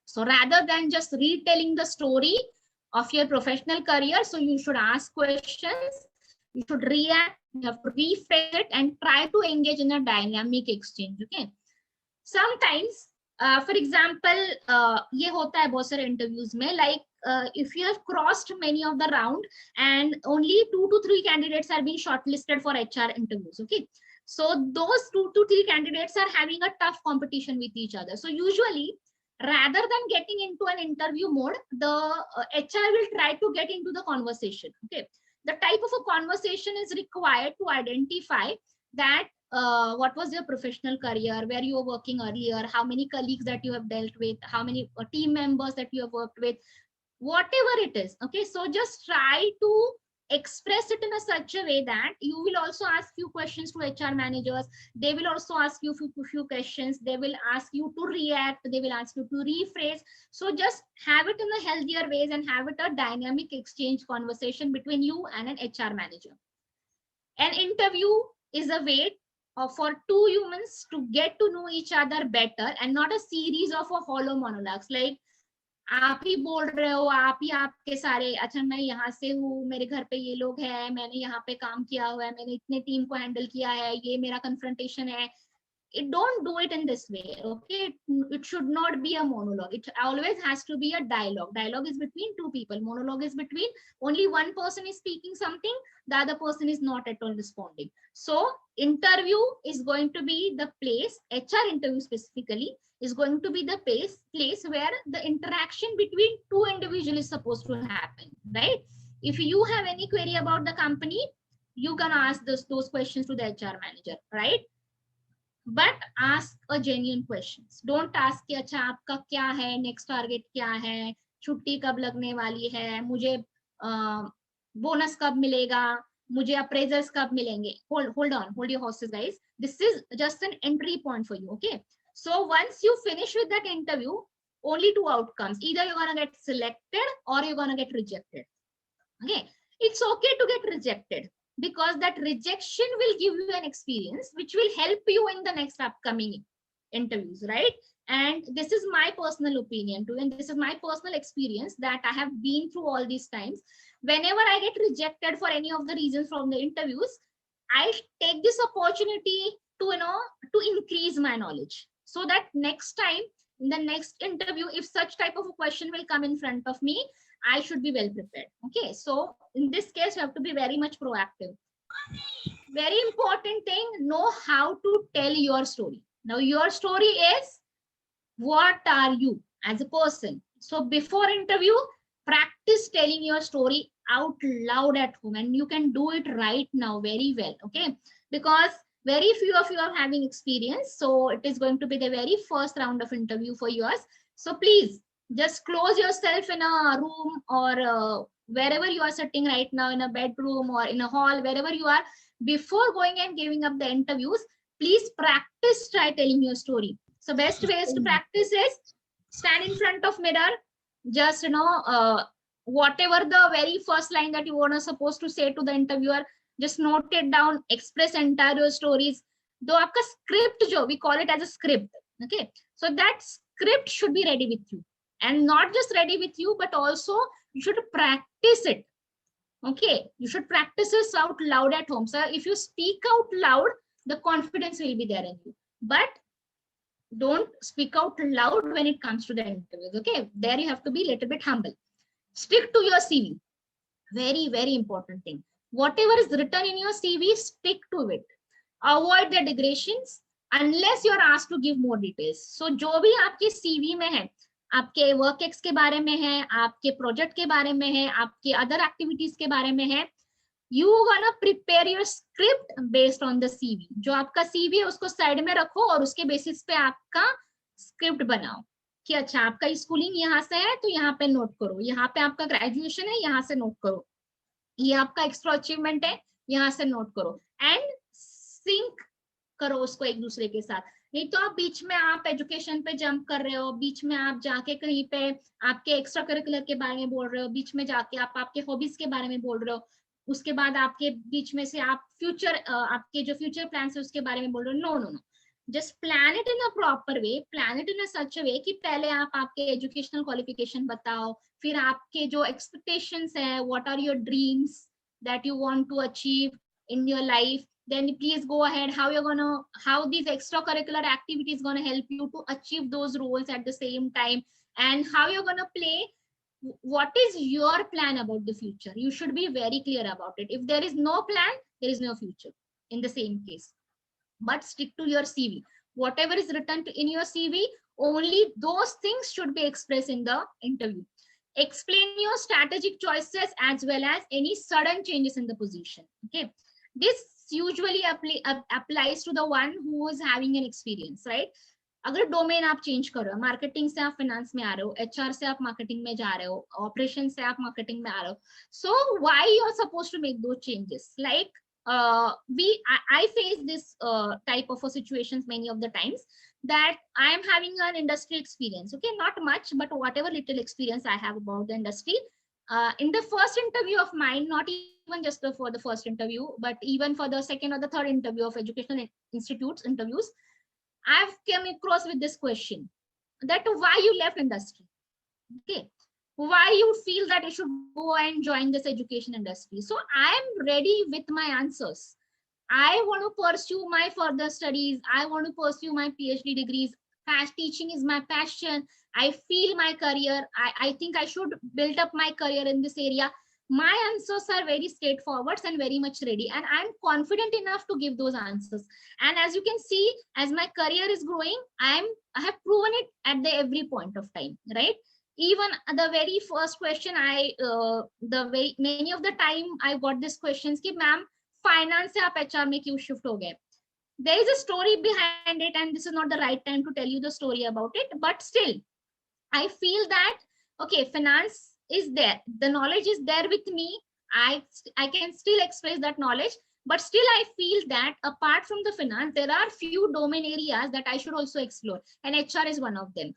So rather than just retelling the story of your professional career, so you should ask questions, you should react, you have to rephrase it and try to engage in a dynamic exchange, okay? Sometimes, for example, ये होता है बहुत सारे interviews में, like if you have crossed many of the round and only 2 to 3 candidates are being shortlisted for HR interviews, okay? So those 2 to 3 candidates are having a tough competition with each other. So usually, rather than getting into an interview mode, the HR will try to get into the conversation. Okay, the type of a conversation is required to identify that what was your professional career, where you were working earlier, how many colleagues that you have dealt with, how many team members that you have worked with, whatever it is. Okay, so just try to express it in a such a way that you will also ask few questions to HR managers. They will also ask you few questions. They will ask you to react. They will ask you to rephrase. So just have it in a healthier ways and have it a dynamic exchange conversation between you and an HR manager. An interview is a way for 2 humans to get to know each other better and not a series of hollow monologues like आप ही बोल रहे हो, आप ही आपके सारे, अच्छा मैं यहाँ से हूँ, मेरे घर पे ये लोग हैं, मैंने यहाँ पे काम किया हुआ है, मैंने इतने टीम को हैंडल किया है, ये मेरा कन्फ्रंटेशन है. Don't do it in this way, okay? It should not be a monologue. It always has to be a dialogue. Dialogue is between 2 people. Monologue is between only one person is speaking something, the other person is not at all responding. So interview is going to be the place, HR interview specifically is going to be the place where the interaction between two individuals is supposed to happen, right? If you have any query about the company, you can ask those questions to the HR manager, right? But ask a genuine questions. Don't ask कि अच्छा आपका क्या है, next target क्या है, छुट्टी कब लगने वाली है, मुझे बोनस कब मिलेगा, मुझे appraisals कब मिलेंगे. Hold on, hold your horses, guys. This is just an entry point for you, okay? So once you finish with that interview, only two outcomes. Either you're gonna get selected or you're gonna get rejected. Okay, it's okay to get rejected, because that rejection will give you an experience which will help you in the next upcoming interviews, right? And this is my personal opinion too, and this is my personal experience that I have been through all these times. Whenever I get rejected for any of the reasons from the interviews, I take this opportunity to, to increase my knowledge, so that next time in the next interview, if such type of a question will come in front of me, I should be well prepared. Okay, so in this case, you have to be very much proactive. Very important thing, know how to tell your story. Now, your story is, what are you as a person? So before interview, practice telling your story out loud at home, and you can do it right now very well, okay? Because very few of you are having experience, so it is going to be the very first round of interview for yours. So please, just close yourself in a room or wherever you are sitting right now, in a bedroom or in a hall, wherever you are, before going and giving up the interviews, please practice, try telling your story. So best ways to practice is stand in front of mirror, just, whatever the very first line that you want supposed to say to the interviewer, just note it down, express entire your stories. Though aapka script jo, we call it as a script, okay? So that script should be ready with you. And not just ready with you, but also you should practice it. Okay, you should practice this out loud at home. So if you speak out loud, the confidence will be there in you. But don't speak out loud when it comes to the interviews. Okay, there you have to be a little bit humble. Stick to your CV. Very, very important thing. Whatever is written in your CV, stick to it. Avoid the digressions unless you are asked to give more details. So जो भी आपके CV में है, आपके work ex के बारे में है, आपके प्रोजेक्ट के बारे में है, आपके अदर एक्टिविटीज के बारे में है, you gonna prepare your script based on the CV. जो आपका CV है उसको साइड में रखो और उसके बेसिस पे आपका स्क्रिप्ट बनाओ कि अच्छा आपका स्कूलिंग यहाँ से है तो यहाँ पे नोट करो, यहाँ पे आपका ग्रेजुएशन है यहाँ से नोट करो, ये आपका एक्स्ट्रा अचीवमेंट है यहाँ से नोट करो, एंड सिंक करो उसको एक दूसरे के साथ. नहीं तो आप बीच में आप एजुकेशन पे जंप कर रहे हो, बीच में आप जाके कहीं पे आपके एक्स्ट्रा करिकुलर के बारे में बोल रहे हो, बीच में जाके आप आपके हॉबीज के बारे में बोल रहे हो, उसके बाद आपके बीच में से आप फ्यूचर आपके जो फ्यूचर प्लान्स है उसके बारे में बोल रहे हो. No no no, just plan it in a proper way, plan it in a such a way कि पहले आप आपके एजुकेशनल क्वालिफिकेशन बताओ, फिर आपके जो एक्सपेक्टेशंस है, what are your dreams that you want to achieve in your life, then please go ahead how these extracurricular activities going to help you to achieve those roles at the same time, and how you're going to play. What is your plan about the future? You should be very clear about it. If there is no plan, there is no future in the same case. But stick to your CV. Whatever is written in your CV, only those things should be expressed in the interview. Explain your strategic choices as well as any sudden changes in the position. Okay, this usually applies to the one who is having an experience, right? अगर domain आप change कर रहे हो, marketing से आप finance में आ रहे हो, एचआर से आप मार्केटिंग में जा रहे हो, ऑपरेशन से आप मार्केटिंग में आ रहे हो, so why you are supposed to make those changes? Like I face this type of situations many of the times, that I am having an industry experience, okay, not much, but whatever little experience I have about the industry, in the first interview of mine, not even just for the first interview, but even for the second or the third interview of educational institutes interviews, I've come across with this question, that why you left industry, okay, why you feel that you should go and join this education industry. So I am ready with my answers. I want to pursue my further studies. I want to pursue my PhD degrees. Fast teaching is my passion. I feel my career. I think I should build up my career in this area. My answers are very straightforward and very much ready, and I'm confident enough to give those answers. And as you can see, as my career is growing, I have proven it at the every point of time, right? Even the very first question, the way many of the time I got this questions ki ma'am finance se aap HR mein kyun shift ho gaye? There is a story behind it, and this is not the right time to tell you the story about it, but still I feel that okay, finance is there, the knowledge is there with me, I can still express that knowledge, but still I feel that apart from the finance there are few domain areas that I should also explore, and HR is one of them.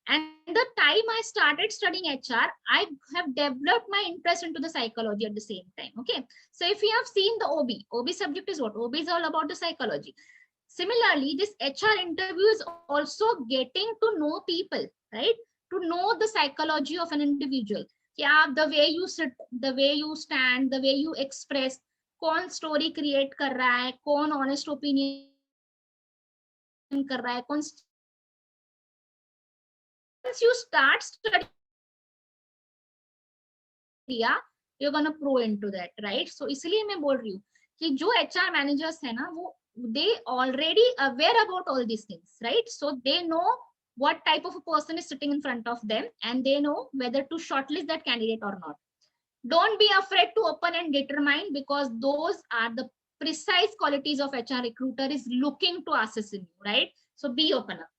And the time I started studying HR, I have developed my interest into the psychology at the same time. Okay, so if you have seen the OB subject is what? OB is all about the psychology. Similarly, this HR interview is also getting to know people, right? To know the psychology of an individual. Yeah, the way you sit, the way you stand, the way you express, कौन story create कर रहा है, कौन honest opinion कर रहा है, कौन. Once you start studying, you're gonna pro into that, right? So इसलिए मैं बोल रही हूँ कि जो HR managers है ना, वो they already aware about all these things, right? So they know what type of a person is sitting in front of them, and they know whether to shortlist that candidate or not. Don't be afraid to open and determine, because those are the precise qualities of HR recruiter is looking to assess in you, right? So be open up.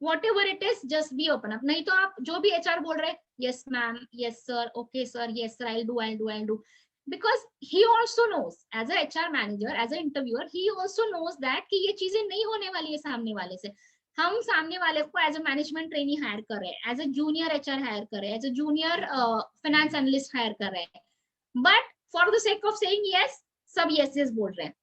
Whatever it is, just be open up. नहीं तो आप जो भी HR बोल रहे, yes ma'am, yes sir, okay sir, yes sir, I'll do. Because he also knows, as a HR manager, as an interviewer, he also knows that कि ये चीजें नहीं होने वाली है सामने वाले से. हम सामने वाले को as a management trainee hire कर रहे हैं, as a junior HR hire कर रहे हैं, as a junior finance analyst hire कर रहे हैं, but for the sake of saying yes, सब yes बोल रहे हैं.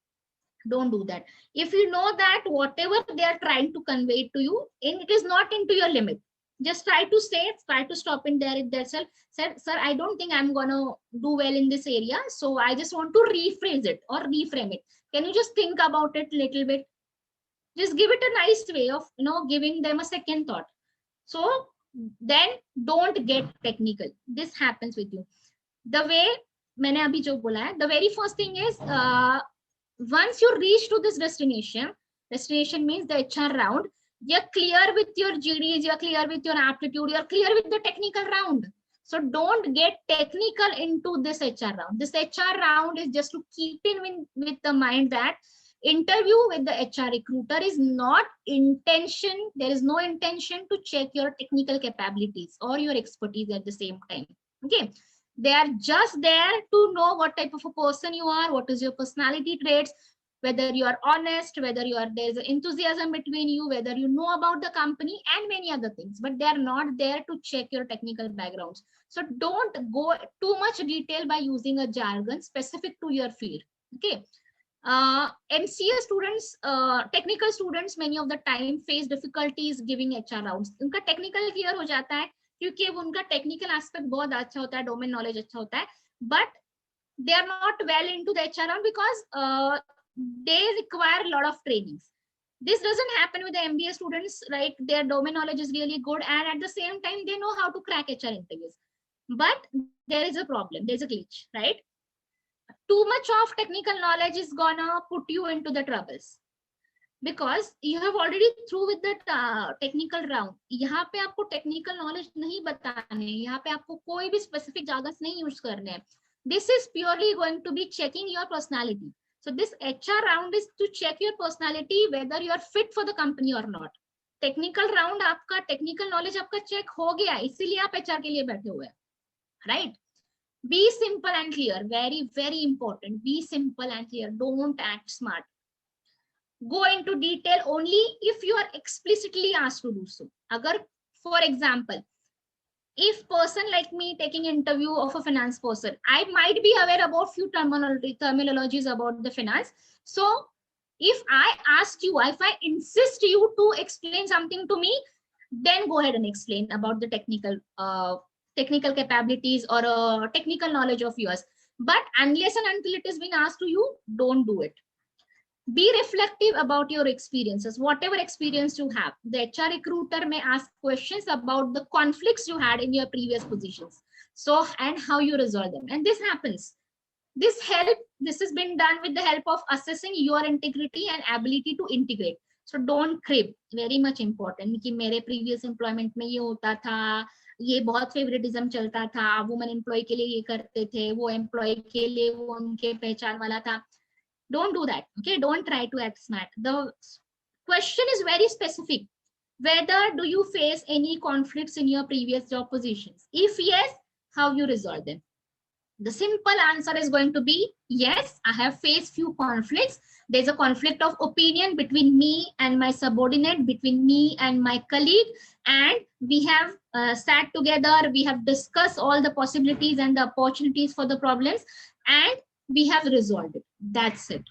Don't do that. If you know that whatever they are trying to convey to you, it is not into your limit, just try to say it, try to stop in there itself. Sir, I don't think I'm gonna do well in this area, so I just want to rephrase it or reframe it. Can you just think about it a little bit? Just give it a nice way of giving them a second thought. So then don't get technical. This happens with you. The way मैंने अभी जो बोला है, the very first thing is once you reach to this destination means the HR round, you're clear with your GDs, you're clear with your aptitude, you're clear with the technical round. So don't get technical into this HR round. This HR round is just to keep in with the mind that interview with the HR recruiter is not intention. There is no intention to check your technical capabilities or your expertise at the same time. Okay. They are just there to know what type of a person you are, what is your personality traits, whether you are honest, whether there's an enthusiasm between you, whether you know about the company and many other things, but they are not there to check your technical backgrounds. So don't go too much detail by using a jargon specific to your field. Okay. MCA students, technical students, many of the time face difficulties giving HR rounds. उनका technical clear हो जाता है, क्योंकि उनका technical aspect बहुत अच्छा होता है, डोमेन नॉलेज अच्छा होता है, but they are not well into the HR round because they require lot of trainings. This doesn't happen with the MBA students, right? Their domain knowledge is really good, and at the same time they know how to crack HR interviews. But there is a problem, there's a glitch, right? Too much of technical knowledge is gonna put you into the troubles, because you have already through with the technical round. यहाँ पे आपको technical knowledge नहीं बताने, यहाँ पे आपको कोई भी specific jargons नहीं use करने हैं. This is purely going to be checking your personality. So this HR round is to check your personality, whether you are fit for the company or not. Technical round आपका technical knowledge आपका check हो गया, इसीलिए आप HR के लिए बैठे हुए हैं, right? Be simple and clear. Very, very important. Be simple and clear. Don't act smart. Go into detail only if you are explicitly asked to do so. Agar, for example, if person like me taking interview of a finance person, I might be aware about few terminologies about the finance. So if I ask you, if I insist you to explain something to me, then go ahead and explain about the technical capabilities or technical knowledge of yours. But unless and until it is being asked to you, don't do it. Be reflective about your experiences, whatever experience you have. The HR recruiter may ask questions about the conflicts you had in your previous positions. So, and how you resolve them. And this happens. This has been done with the help of assessing your integrity and ability to integrate. So don't crib, very much important. कि मेरे previous employment में ये होता था, ये बहुत favoritism चलता था, woman employee के लिए ये करते थे, वो employee के लिए वो उनके पहचान वाला था. Don't do that. Okay, don't try to act smart. The question is very specific. Whether do you face any conflicts in your previous job positions? If yes, how you resolve them? The simple answer is going to be yes, I have faced few conflicts. There's a conflict of opinion between me and my subordinate, between me and my colleague, and we have sat together, we have discussed all the possibilities and the opportunities for the problems, and we have resolved it. That's it.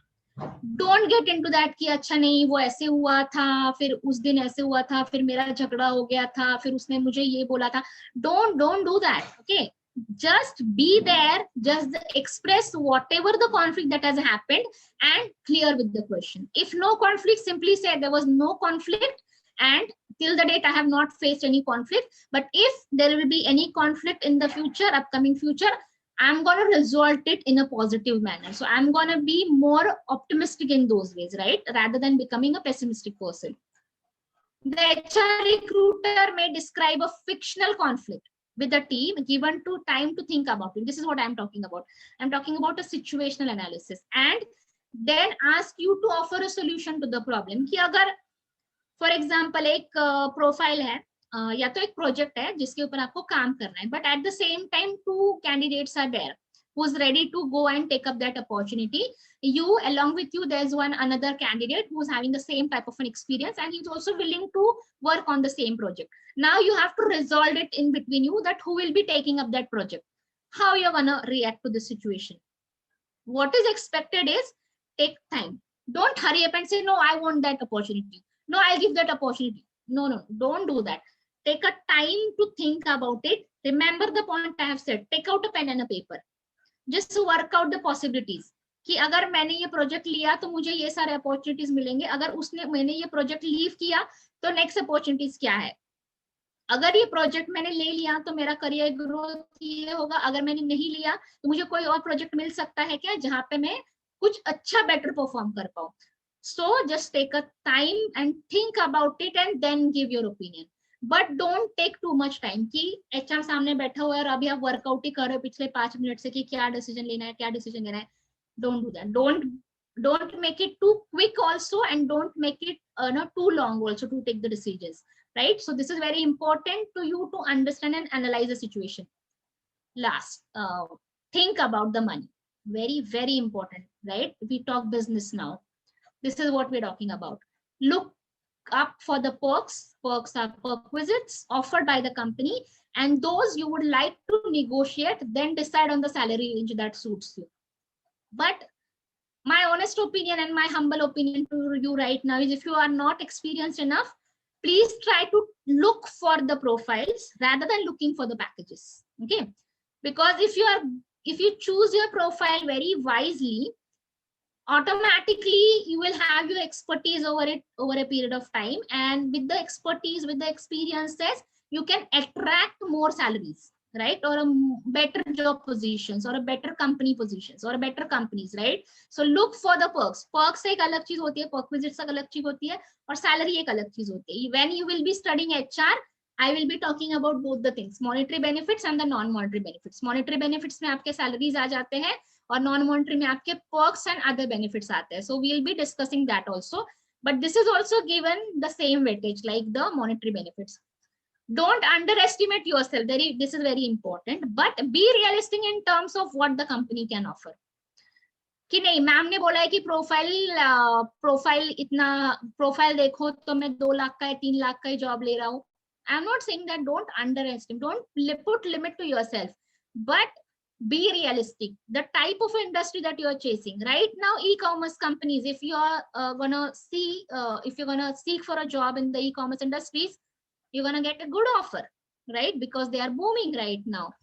Don't get into that कि अच्छा नहीं वो ऐसे हुआ था, फिर उस दिन ऐसे हुआ था, फिर मेरा झगड़ा हो गया था, फिर उसने मुझे ये बोला था. Don't do that. Okay. Just be there, just express whatever the conflict that has happened and clear with the question. If no conflict, simply say there was no conflict, and till the date I have not faced any conflict. But if there will be any conflict in the future, upcoming future, I'm going to resolve it in a positive manner. So I'm going to be more optimistic in those ways, right? Rather than becoming a pessimistic person. The HR recruiter may describe a fictional conflict with the team given to time to think about it. This is what I'm talking about. I'm talking about a situational analysis, and then ask you to offer a solution to the problem. कि अगर for example एक profile है या तो एक project है जिसके ऊपर आपको काम करना है, but at the same time 2 candidates are there who's ready to go and take up that opportunity. You, along with you, there's another candidate who's having the same type of an experience, and he's also willing to work on the same project. Now you have to resolve it in between you that who will be taking up that project. How you're gonna react to the situation. What is expected is take time. Don't hurry up and say, no, I want that opportunity. No, I'll give that opportunity. No, don't do that. Take a time to think about it. Remember the point I have said. Take out a pen and a paper. Just to work out the possibilities. कि अगर मैंने ये project लिया तो मुझे ये सारे opportunities मिलेंगे, अगर मैंने ये प्रोजेक्ट लीव किया तो नेक्स्ट अपॉर्चुनिटीज क्या है, अगर ये प्रोजेक्ट मैंने ले लिया तो मेरा करियर ग्रोथ ये होगा, अगर मैंने नहीं लिया तो मुझे कोई और प्रोजेक्ट मिल सकता है क्या जहां पे मैं कुछ अच्छा बेटर परफॉर्म कर पाऊं. So just take a time and think about it and then give your opinion. But don't take too much time कि एचआर सामने बैठा हुआ है और अभी आप वर्कआउट ही कर रहे हो पिछले 5 मिनट से कि क्या डिसीजन लेना है, क्या डिसीजन लेना है. Don't do that. Don't make it too quick also, and don't make it not too long also to take the decisions, right? So this is very important to you to understand and analyze the situation. Last, think about the money. Very, very important, right? We talk business now. This is what we're talking about. Look up for the perks. Perks are perquisites offered by the company, and those you would like to negotiate, then decide on the salary range that suits you. But my honest opinion and my humble opinion to you right now is, if you are not experienced enough, please try to look for the profiles rather than looking for the packages. Okay, because if you choose your profile very wisely, automatically you will have your expertise over it over a period of time, and with the expertise, with the experiences, you can attract more salaries, right? Or a better job positions, or a better company positions, or a better companies, right? So look for the perks. Perks एक अलग चीज होती है, perquisites एक अलग चीज होती है, और salary एक अलग चीज होती है. When you will be studying HR, I will be talking about both the things, monetary benefits and the non-monetary benefits. Monetary benefits में आपके salaries आ जाते हैं, और non-monetary में आपके perks and other benefits आते हैं. So we will be discussing that also. But this is also given the same weightage like the monetary benefits. Don't underestimate yourself. This is very important, but be realistic in terms of what the company can offer. कि नहीं, ma'am ने बोला है कि profile देखो तो मैं 2 लाख का या 3 लाख का जॉब ले रहा हूँ. I'm not saying that don't underestimate, don't put limit to yourself, but be realistic. The type of industry that you are chasing right now, e-commerce companies, if you are gonna seek for a job in the e-commerce industries, you're gonna get a good offer, right? Because they are booming right now.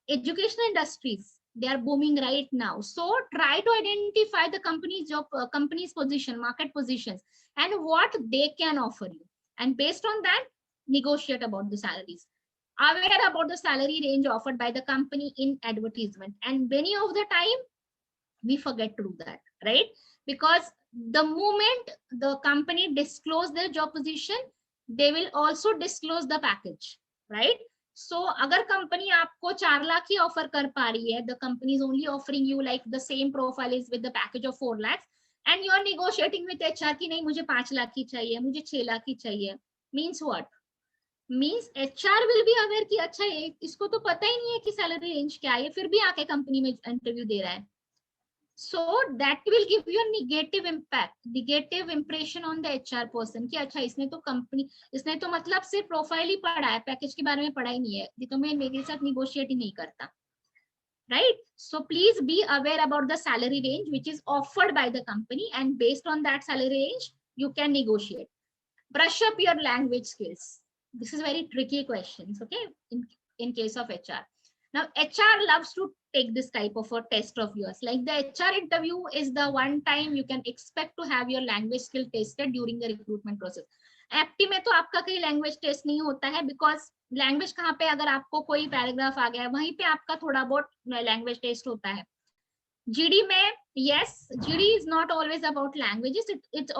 Educational industries, they are booming right now. So try to identify the company's job, company's position, market positions, and what they can offer you. And based on that, negotiate about the salaries. aware about the salary range offered by the company in advertisement, and many of the time we forget to do that, right? Because the moment the company disclose their job position, they will also disclose the package, right? So agar company aapko 4 lakh hi offer kar pa rahi hai, the company is only offering you like the same profile is with the package of 4 lakhs, and you are negotiating with HR ki nahi mujhe 5 lakh hi chahiye, mujhe 6 lakh hi chahiye, means what? Means HR will be aware कि अच्छा ये इसको तो पता ही नहीं है कि salary range क्या है, फिर भी आके कंपनी में इंटरव्यू दे रहा है. So that will give you a negative impact, negative impression on the HR person कि अच्छा इसने तो कंपनी, इसने तो मतलब सिर्फ प्रोफाइल ही पढ़ा है, पैकेज के बारे में पढ़ा ही नहीं है, ये तो मैं मेरे साथ निगोशिएट ही नहीं करता, right? So please be aware about the salary range which is offered by the company, and based on that salary range you can negotiate. Brush up your language skills. This is very tricky questions, okay, in case of HR. Now HR loves to take this type of a test of yours, like the HR interview is the one time you can expect to have your language skill tested during the recruitment process. एप्टी में तो आपका कहीं language test नहीं होता है, because language कहाँ पे, अगर आपको कोई पैराग्राफ आ गया वहीं पे आपका थोड़ा बहुत लैंग्वेज टेस्ट होता है. GD में yes, GD is not always about languages, it's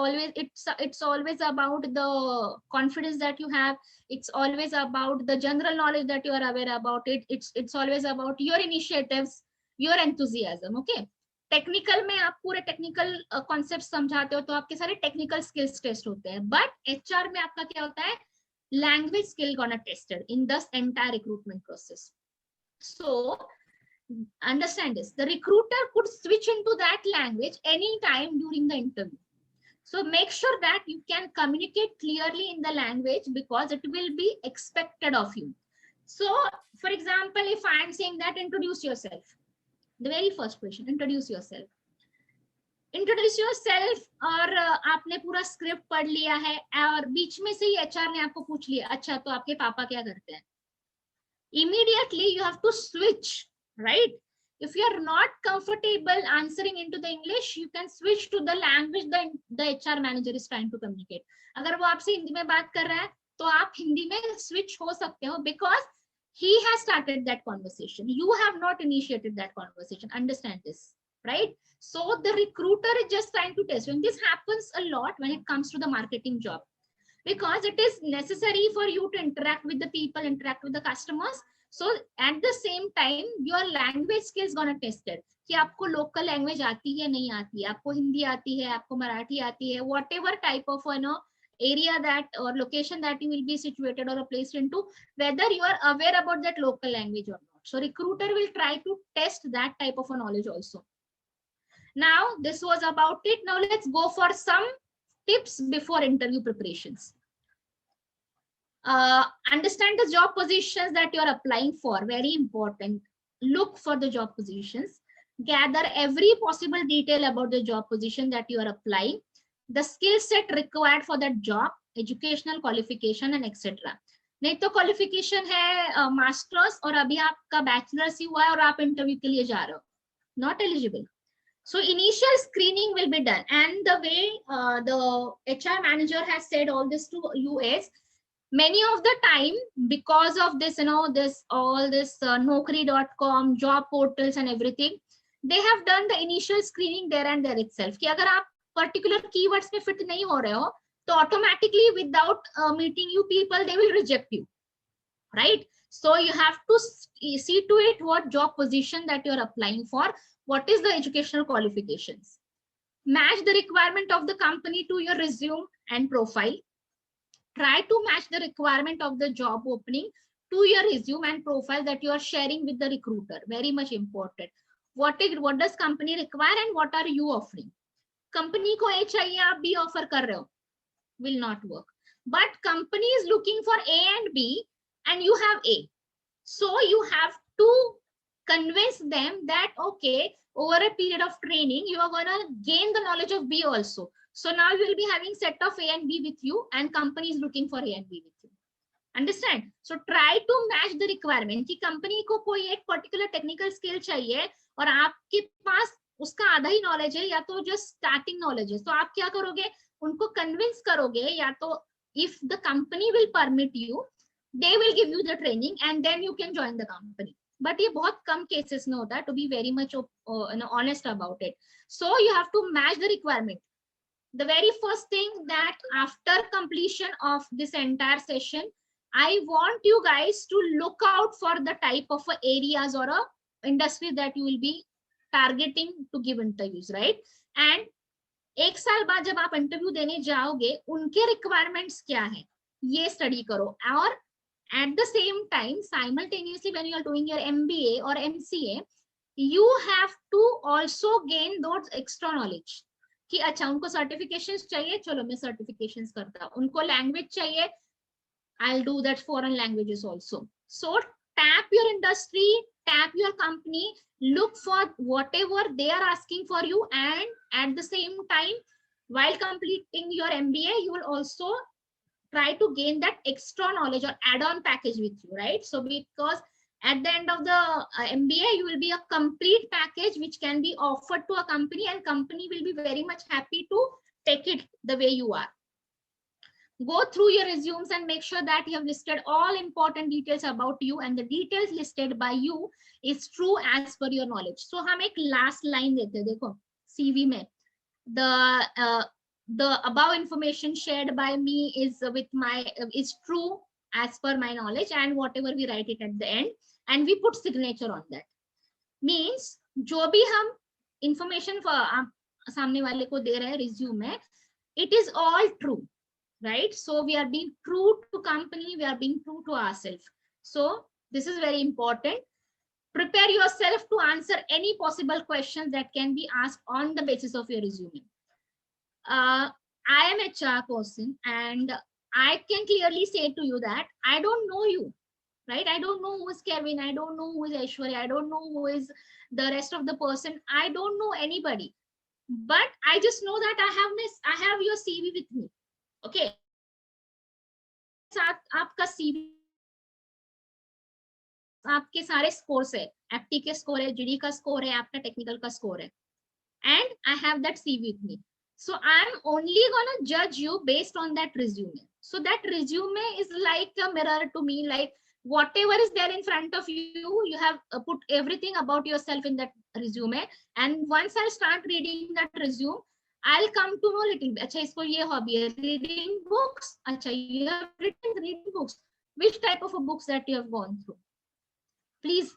always about the confidence that you have, it's always about the general knowledge that you are aware about it, it's always about your initiatives, your enthusiasm, okay? Technical में आप पूरे technical concept समझाते हो तो आपके सारे technical skills test होते हैं, बट HR में आपका क्या होता है, language skill gonna tested in the entire recruitment process. So understand this, the recruiter could switch into that language anytime during the interview. So make sure that you can communicate clearly in the language because it will be expected of you. So for example, if I am saying that introduce yourself, the very first question, introduce yourself. Introduce yourself, और आपने पूरा script पढ़ लिया है और बीच में से ही HR ने आपको पूछ लिया अच्छा तो आपके पापा क्या करते हैं. Immediately you have to switch, right? If you are not comfortable answering into the English, you can switch to the language the HR manager is trying to communicate. अगर वो आपसे हिंदी में बात कर रहा है तो आप हिंदी में switch हो सकते हो because he has started that conversation. You have not initiated that conversation. Understand this, right? So the recruiter is just trying to test you. And this happens a lot when it comes to the marketing job, because it is necessary for you to interact with the people, interact with the customers. So at the same time, your language skills gonna tested कि आपको local language आती है नहीं आती है, आपको हिंदी आती है, आपको मराठी आती है, whatever type of area that or location that you will be situated or placed into, whether you are aware about that local language or not. So recruiter will try to test that type of a knowledge also. Now this was about it. Now let's go for some tips before interview preparations. Understand the job positions that you are applying for, very important. Look for the job positions, gather every possible detail about the job position that you are applying, the skill set required for that job, educational qualification and etc. नहीं तो qualification है masters और अभी आपका bachelors ही हुआ है और आप इंटरव्यू के लिए जा रहे हो, not eligible. So initial screening will be done, and the way the HR manager has said all this to you is, many of the time because of this, this Naukri.com job portals and everything, they have done the initial screening there and there itself. कि अगर आप particular keywords में fit नहीं हो रहे हो, तो automatically without meeting you people, they will reject you, right? So you have to see to it what job position that you are applying for. What is the educational qualifications? Match the requirement of the company to your resume and profile. Try to match the requirement of the job opening to your resume and profile that you are sharing with the recruiter. Very much important. What does company require and what are you offering? Company को A चाहिए, आप B offer कर रहे हो, will not work. But company is looking for A and B and you have A. So you have to convince them that okay, over a period of training you are going to gain the knowledge of B also. So now you will be having set of A and B with you, and company is looking for A and B with you. Understand? So try to match the requirement कि company को कोई एक particular technical skill चाहिए और आपके पास उसका आधा ही knowledge है या तो just starting knowledge है, तो आप क्या करोगे, उनको convince करोगे, या तो if the company will permit you, they will give you the training and then you can join the company. But ये बहुत कम cases में होता है, to be very much honest about it. So you have to match the requirement. The very first thing that after completion of this entire session, I want you guys to look out for the type of areas or a industry that you will be targeting to give interviews, right? And एक साल बाद जब आप interview देने जाओगे, उनके requirements क्या है ये स्टडी करो. और at the same time, simultaneously, when you are doing your MBA or MCA, you have to also gain those extra knowledge. कि अच्छा उनको सर्टिफिकेशंस चाहिए, चलो मैं सर्टिफिकेशंस करता हूँ. उनको लैंग्वेज चाहिए, I'll do that foreign languages also. So tap your industry, tap your company, look for whatever they are asking for you, and at the same time, while completing your MBA, you will also try to gain that extra knowledge or add-on package with you, right? So because at the end of the MBA, you will be a complete package which can be offered to a company, and company will be very much happy to take it the way you are. Go through your resumes and make sure that you have listed all important details about you, and the details listed by you is true as per your knowledge. So हम एक last line देते हैं, देखो CV में the above information shared by me is with my is true as per my knowledge, and whatever we write it at the end, and we put signature on that. Means जो भी हम information सामने वाले को दे रहे हैं resume में, it is all true. Right? So we are being true to company, we are being true to ourselves. So this is very important. Prepare yourself to answer any possible questions that can be asked on the basis of your resume. I am a HR person, and I can clearly say to you that I don't know you, right? I don't know who is Kevin, I don't know who is Aishwarya, I don't know who is the rest of the person. I don't know anybody, but I just know that I have your CV with me. Okay. साथ आपका CV, आपके सारे scores है, एप्टी के score है, GD का score है, आपका टेक्निकल का स्कोर है, and I have that CV with me. So I'm only gonna judge you based on that resume. So that resume is like a mirror to me, like whatever is there in front of you, you have put everything about yourself in that resume. And once I start reading that resume, I'll come to know little bit. अच्छा इसको ये hobby है, reading books. अच्छा you have written reading books. Which type of books that you have gone through? Please,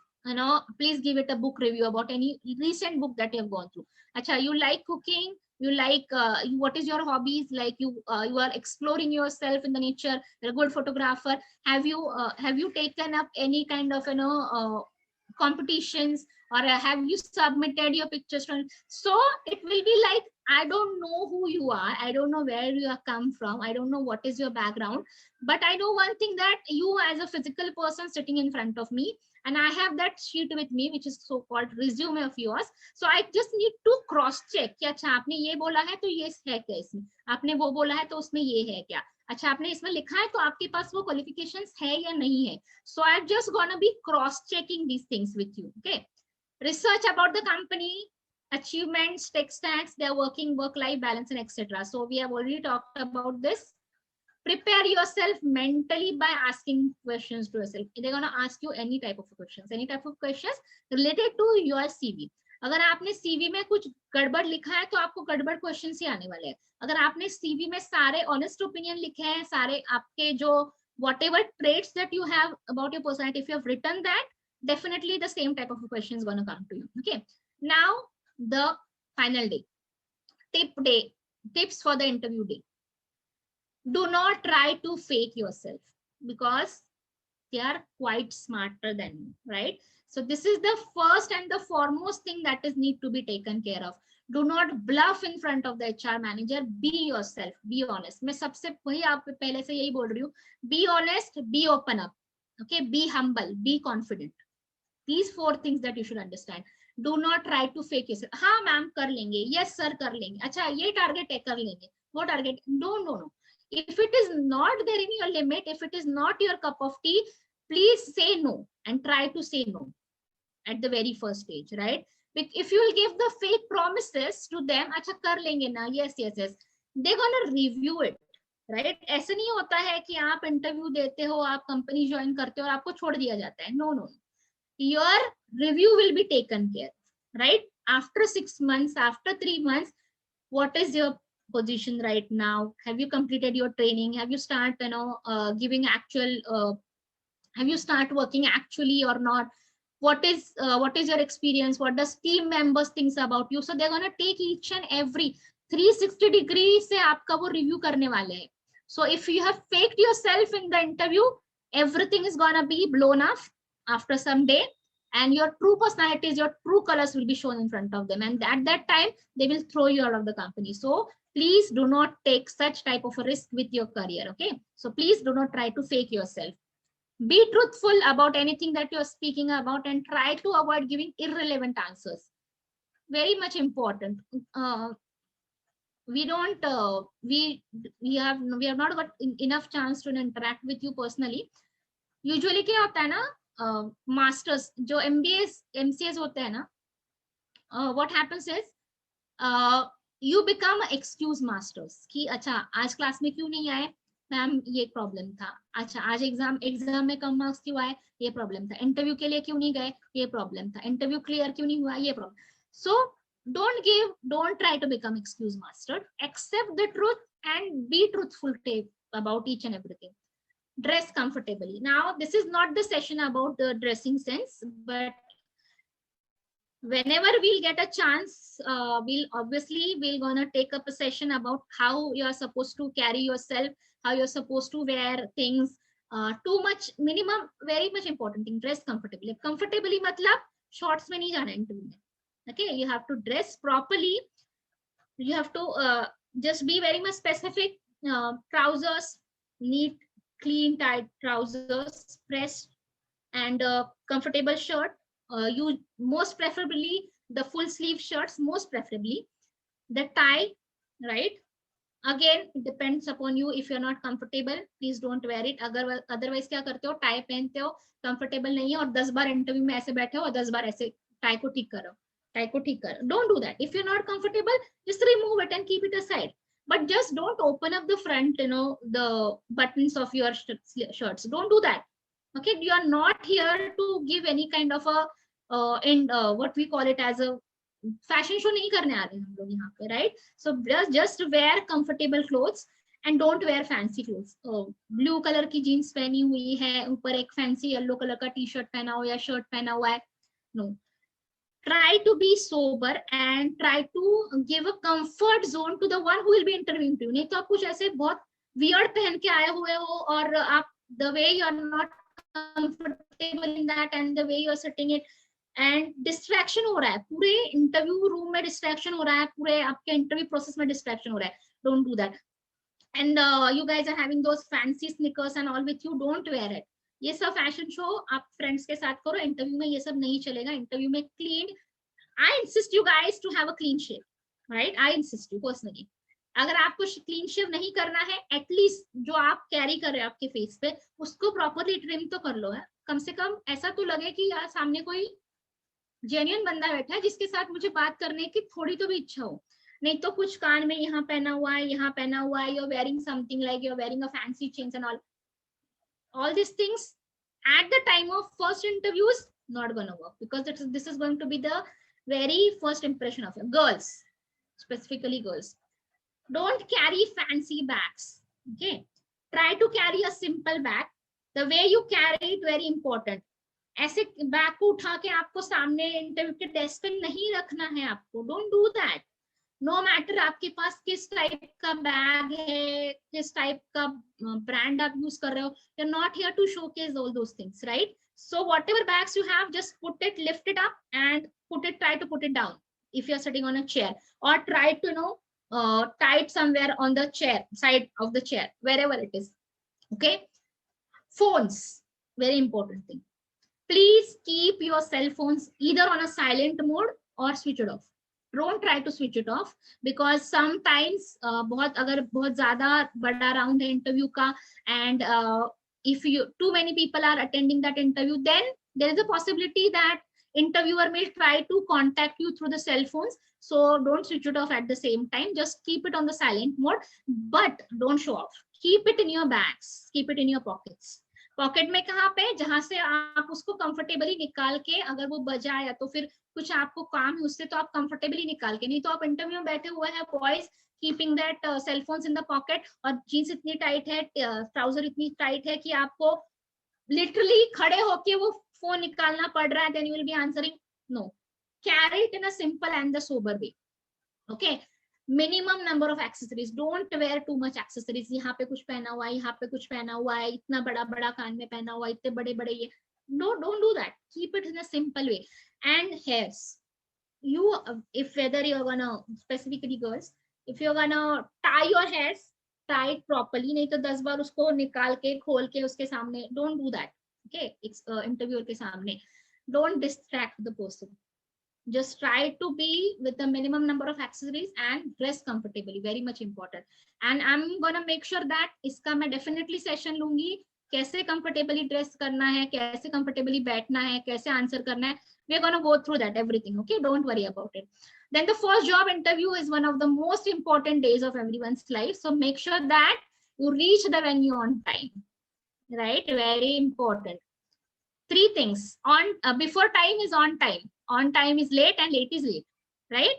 please give it a book review about any recent book that you have gone through. अच्छा you like cooking, you like what is your hobbies? Like you are exploring yourself in the nature. You're a good photographer. Have you taken up any kind of competitions, or have you submitted your pictures from? So it will be like, I don't know who you are, I don't know where you have come from, I don't know what is your background, but I know one thing, that you as a physical person sitting in front of me, and I have that sheet with me which is so called resume of yours. So I just need to cross check कि अच्छा आपने ये बोला है तो ये है क्या इसमें, आपने वो बोला है तो उसमें ये है क्या, अच्छा आपने इसमें लिखा है तो आपके पास वो qualifications है या नहीं है. So I'm just gonna be cross checking these things with you. Okay, research about the company, achievements, tech stacks, their working work-life balance, and etc. So we have already talked about this. Prepare yourself mentally by asking questions to yourself. They're going to ask you any type of questions related to your CV. अगर आपने CV में कुछ गड़बड़ लिखा है तो आपको गड़बड़ क्वेश्चंस ही आने वाले हैं. अगर आपने CV में सारे honest opinion लिखे हैं, सारे आपके जो whatever traits that you have about your personality, if you have written that, definitely the same type of questions going to come to you. Okay, now the final day, tips for the interview day. Do not try to fake yourself, because they are quite smarter than you, right? So this is the first and the foremost thing that is need to be taken care of. Do not bluff in front of the HR manager. Be yourself, be honest. मैं सबसे वही आप पहले से यही बोल रही हूँ. Be honest, be open up, okay? Be humble, be confident. These 4 things that you should understand. Do not try to fake yourself. हाँ मैम कर लेंगे, yes sir कर लेंगे, अच्छा ये टारगेट है कर लेंगे, वो target, no. If it is not there in your limit, if it is not your cup of tea, please say no and try to say no at the very first stage, right? If you will give the fake promises to them, acha kar lenge na, yes, they're gonna review it. Right? ऐसे नहीं होता है कि आप interview देते हो, आप company join करते हो और आपको छोड़ दिया जाता है. No no, your review will be taken care, right? After 6 months, after 3 months, what is your position right now? Have you completed your training? Have you start giving actual have you start working actually or not? What is your experience? What does team members thinks about you? So they're going to take each and every 360 degree से आपका वो review करने वाले हैं. So if you have faked yourself in the interview, everything is gonna be blown off after some day, and your true personalities, your true colors will be shown in front of them, and at that time they will throw you out of the company. So please do not take such type of a risk with your career. Okay, so please do not try to fake yourself. Be truthful about anything that you're speaking about, and try to avoid giving irrelevant answers. Very much important. We don't we have not got enough chance to interact with you personally. Usually क्या होता है ना, masters जो MBAs MCAs होते हैं ना, what happens is you become excuse masters कि अच्छा आज क्लास में क्यों नहीं आए मैम, ये प्रॉब्लम था. अच्छा आज एग्जाम में कम मार्क्स क्यों आए, ये प्रॉब्लम था. इंटरव्यू के लिए क्यों नहीं गए, ये प्रॉब्लम था. इंटरव्यू क्लियर क्यों नहीं हुआ, ये problem. So don't try to become excuse master. Accept the truth and be truthful about each and everything. Dress comfortably. Now this is not the session about the dressing sense, but whenever we'll get a chance, we'll gonna take up a session about how you're supposed to carry yourself, how you're supposed to wear things. Too much minimum, very much important thing, dress comfortably. Comfortably matlab shorts mein nahi jana interview mein. Okay, you have to dress properly. You have to just be very much specific. Trousers, neat, clean, tight trousers, pressed, and comfortable shirt. You most preferably the full sleeve shirts, most preferably the tie, right? Again, it depends upon you. If you're not comfortable, please don't wear it. Otherwise क्या करते हो, tie पहनते हो, comfortable नहीं है और 10 बार interview में ऐसे बैठे हो और 10 बार ऐसे tie को ठीक करो. Don't do that. If you're not comfortable, just remove it and keep it aside. But just don't open up the front, the buttons of your shirts. Don't do that. Okay, you are not here to give any kind of a what we call it as a fashion show नहीं करने आ रहे हम लोग यहाँ पे, right? So just wear comfortable clothes and don't wear fancy clothes. Blue color की jeans पहनी हुई है, ऊपर एक fancy yellow color का t-shirt पहना हो या shirt पहना हुआ है, no. Try to be sober and try to give a comfort zone to the one who will be interviewing you. नहीं तो आप कुछ ऐसे बहुत weird पहन के आए हुए हो और आप the way you are not comfortable in that and the way you are sitting it and distraction हो रहा है, पूरे interview room में distraction हो रहा है, पूरे आपके interview process में distraction हो रहा है. Don't do that. And you guys are having those fancy sneakers and all with you, don't wear it. ये सब फैशन शो आप फ्रेंड्स के साथ करो, इंटरव्यू में ये सब नहीं चलेगा. इंटरव्यू में clean, I insist you guys to have a clean shave, right? I insist you personally. अगर आपको क्लीन शेव नहीं करना है, एटलीस्ट जो आप कैरी कर रहे हो आपके फेस पे उसको प्रॉपरली ट्रिम तो कर लो है. कम से कम ऐसा तो लगे कि यार सामने कोई जेन्युइन बंदा बैठा है जिसके साथ मुझे बात करने की थोड़ी तो भी इच्छा हो. नहीं तो कुछ कान में यहाँ पहना हुआ है, यहाँ पहना हुआ है, you're wearing something like you're wearing a fancy chains and all these things at the time of first interviews not gonna work, because this is going to be the very first impression of you. Girls, specifically girls, don't carry fancy bags. Okay, try to carry a simple bag. The way you carry it, very important. ऐसे bag को उठा के आपको सामने interview के desk पे नहीं रखना है आपको. Don't do that. No matter आपके पास किस टाइप का बैग है, किस टाइप का ब्रांड आप यूज कर रहे हो, you are not here to showcase all those things, right? So whatever bags you have, just put it, lift it up and try to put it down if you are sitting on a chair, or try to tie it somewhere on the chair, side of the chair, wherever it is. Okay, phones, very important thing. Please keep your cell phones either on a silent mode or switch it off. Don't try to switch it off, because sometimes अगर बहुत ज़्यादा बड़ा round है interview का, and if too many people are attending that interview, then there is a possibility that interviewer may try to contact you through the cell phones. So don't switch it off at the same time. Just keep it on the silent mode, but don't show off. keep it in your bags, keep it in your pockets. Pocket में कहाँ पे, जहां से आप उसको comfortably निकाल के, अगर वो बजा या तो फिर कुछ आपको काम है उससे, तो आप कंफर्टेबली निकाल के, नहीं तो आप इंटरव्यू में बैठे हुए हैं boys keeping that cell phones in the pocket, और जीन्स इतनी टाइट है, ट्राउजर इतनी टाइट है कि आपको लिटरली खड़े होके वो फोन निकालना पड़ रहा है, then you will be answering no. Carry it in a simple and the sober way. Okay, minimum number of accessories, don't wear too much accessories. यहाँ पे कुछ पहना हुआ है, यहाँ पे कुछ पहना हुआ है, इतना बड़ा बड़ा कान में पहना हुआ है, इतने बड़े बड़े ये, no, don't do that. Keep it in a simple way. And hairs, you if whether you're gonna, specifically girls, if you're gonna tie your hairs, tie it properly, नहीं तो 10 बार उसको निकाल के खोल के उसके सामने, don't do that. Okay, interviewer के सामने, don't distract the person. Just try to be with the minimum number of accessories and dress comfortably, very much important. And I'm gonna make sure that इसका मैं definitely session लूंगी, कैसे comfortably dress करना है, कैसे comfortably बैठना है, कैसे answer करना है. We're gonna go through that everything. Okay, don't worry about it. Then the first job interview is one of the most important days of everyone's life. So make sure that you reach the venue on time. Right, very important. 3 things. Before time is on time is late, and late is late, right?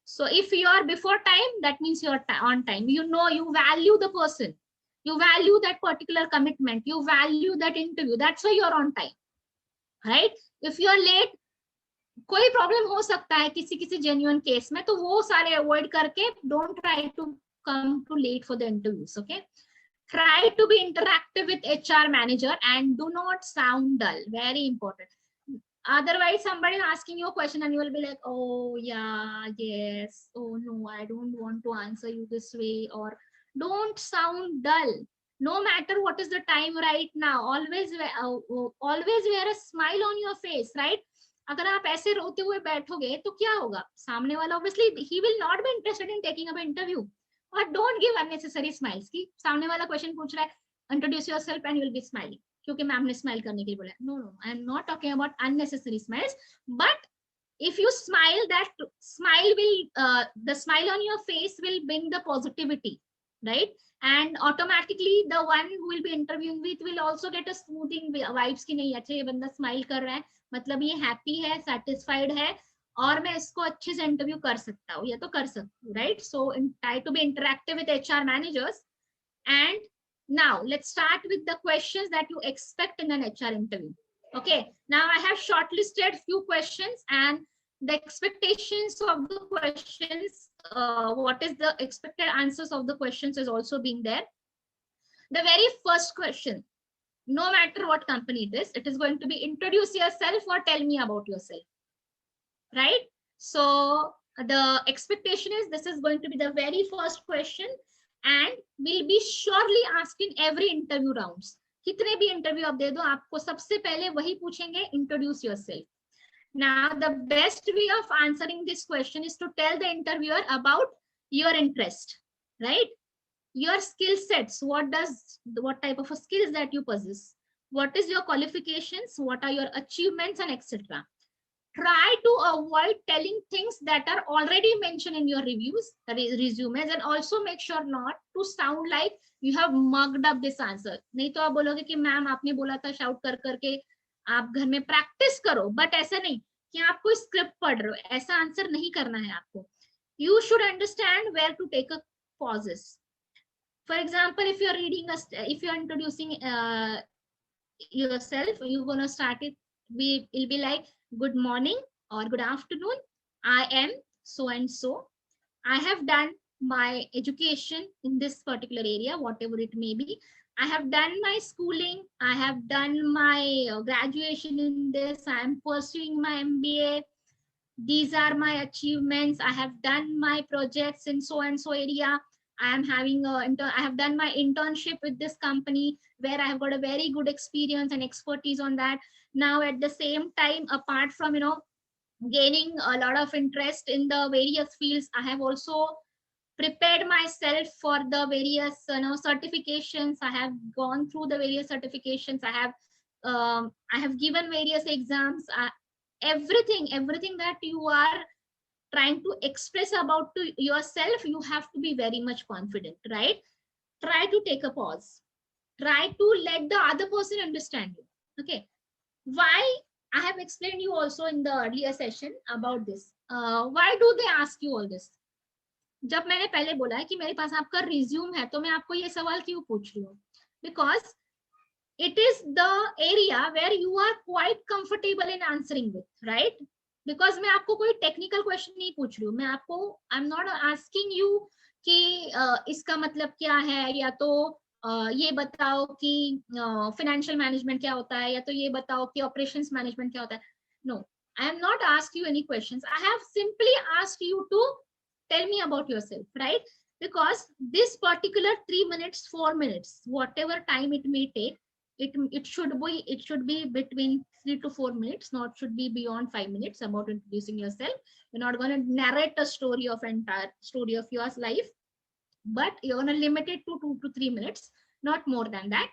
So if you are before time, that means you're on time. You know, you value the person, you value that particular commitment, you value that interview, that's why you're on time, right? If you're late, कोई problem हो सकता है किसी genuine case में, तो वो सारे avoid करके don't try to come too late for the interviews. Okay, try to be interactive with HR manager and do not sound dull, very important. Otherwise somebody is asking you a question and you will be like, oh yeah, yes, oh no, I don't want to answer you this way. Or don't sound dull, no matter what is the time right now. Always wear a smile on your face, right? अगर आप ऐसे रोते हुए बैठोगे तो क्या होगा, सामने वाला obviously he will not be interested in taking up an interview. और डोंट गिव अननेसेसरी स्माइल्स की सामने वाला क्वेश्चन पूछ रहा है, introduce yourself and you will be smiling, क्योंकि मैम ने स्माइल करने के लिए बोला. No no, I am not talking about unnecessary smiles, but if you smile, that smile will the smile on your face will bring the positivity, right? And automatically the one who will be interviewing with will also get a smoothing vibes ki nahi अच्छा ये बंदा smile कर रहा है, मतलब ये happy है, satisfied है, और मैं इसको अच्छे से इंटरव्यू कर सकता हूँ या तो कर सकती हूँ, right? So try to be interactive with HR managers. And now let's start with the questions that you expect in an HR interview. Okay, now I have shortlisted few questions and the expectations of the questions, what is the expected answers of the questions is also being there. The very first question, no matter what company it is going to be introduce yourself or tell me about yourself, right? So the expectation is this is going to be the very first question and will be surely asked in every interview rounds. कितने भी interview आप दे दो, आपको सबसे पहले वही पूछेंगे, introduce yourself. Now the best way of answering this question is to tell the interviewer about your interest, right? Your skill sets, what type of skills that you possess, what is your qualifications, what are your achievements, and etc. Try to avoid telling things that are already mentioned in your resumes, and also make sure not to sound like you have mugged up this answer. नहीं तो आप बोलोगे कि ma'am आपने बोला था shout कर करके आप घर में प्रैक्टिस करो, बट ऐसा नहीं कि आप कोई स्क्रिप्ट पढ़ रहे हो, ऐसा आंसर नहीं करना है आपको. You should understand where to take a pauses. For example, if you're reading if you're introducing yourself, you're gonna start it. It'll be like, good morning or good afternoon. I am so and so. I have done my education in this particular area, whatever it may be. I have done my schooling. I have done my graduation in this. I am pursuing my MBA. These are my achievements. I have done my projects in so and so area. I am having I have done my internship with this company where I have got a very good experience and expertise on that. Now at the same time, apart from gaining a lot of interest in the various fields, I have also prepared myself for the various certifications. I have gone through the various certifications. I have given various exams. Everything that you are trying to express about to yourself, you have to be very much confident, right? try to take a pause. Try to let the other person understand you. Okay. Why? I have explained you also in the earlier session about this. Why do they ask you all this? जब मैंने पहले बोला है कि मेरे पास आपका resume है तो मैं आपको ये सवाल क्यों पूछ रही हूँ? Because it is the area where you are quite comfortable in answering with, right? Because मैं आपको कोई टेक्निकल क्वेश्चन नहीं पूछ रही हूँ, मैं आपको आई एम नॉट आस्किंग यू कि इसका मतलब क्या है, या तो ये बताओ कि फाइनेंशियल मैनेजमेंट क्या होता है, या तो ये बताओ कि ऑपरेशंस मैनेजमेंट क्या होता है. No, I am not ask you any questions. I have simply asked you to tell me about yourself, right? Because this particular 3 minutes, 4 minutes, whatever time it may take, it should be between 3 to 4 minutes, not should be beyond 5 minutes about introducing yourself. You're not going to narrate a story of entire story of your life, but you're going to limit it to 2 to 3 minutes, not more than that.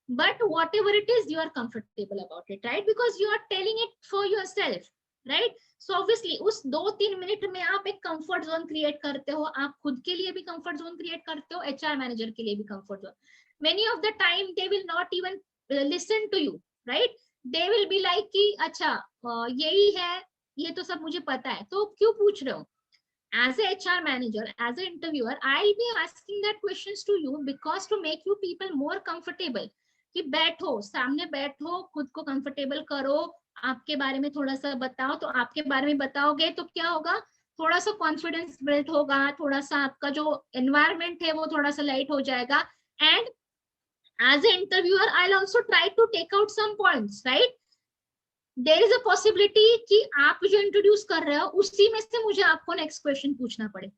But whatever it is, you are comfortable about it, right? Because you are telling it for yourself, right? So obviously उस 2-3 minute में आप एक comfort zone create करते हो, आप खुद के लिए भी कंफर्ट जोन क्रिएट करते हो, एचआर मैनेजर के लिए भी comfort zone. Many of the time they will not even listen to you, right? They will be like कि अच्छा यही है, ये तो सब मुझे पता है, तो क्यों पूछ रहे हो? As a HR manager, as an interviewer, I'll be asking that questions to you because to make you people more comfortable. कि बैठो, सामने बैठो, खुद को कंफर्टेबल करो, आपके बारे में थोड़ा सा बताओ. तो आपके बारे में बताओगे तो क्या होगा? थोड़ा सा कॉन्फिडेंस बिल्ड होगा, थोड़ा सा आपका जो एनवायरमेंट है वो थोड़ा सा लाइट हो जाएगा. And as an interviewer, I'll also try to take out some points, right? There is a possibility कि आप जो इंट्रोड्यूस कर रहे हो उसी में से मुझे आपको नेक्स्ट क्वेश्चन पूछना पड़े,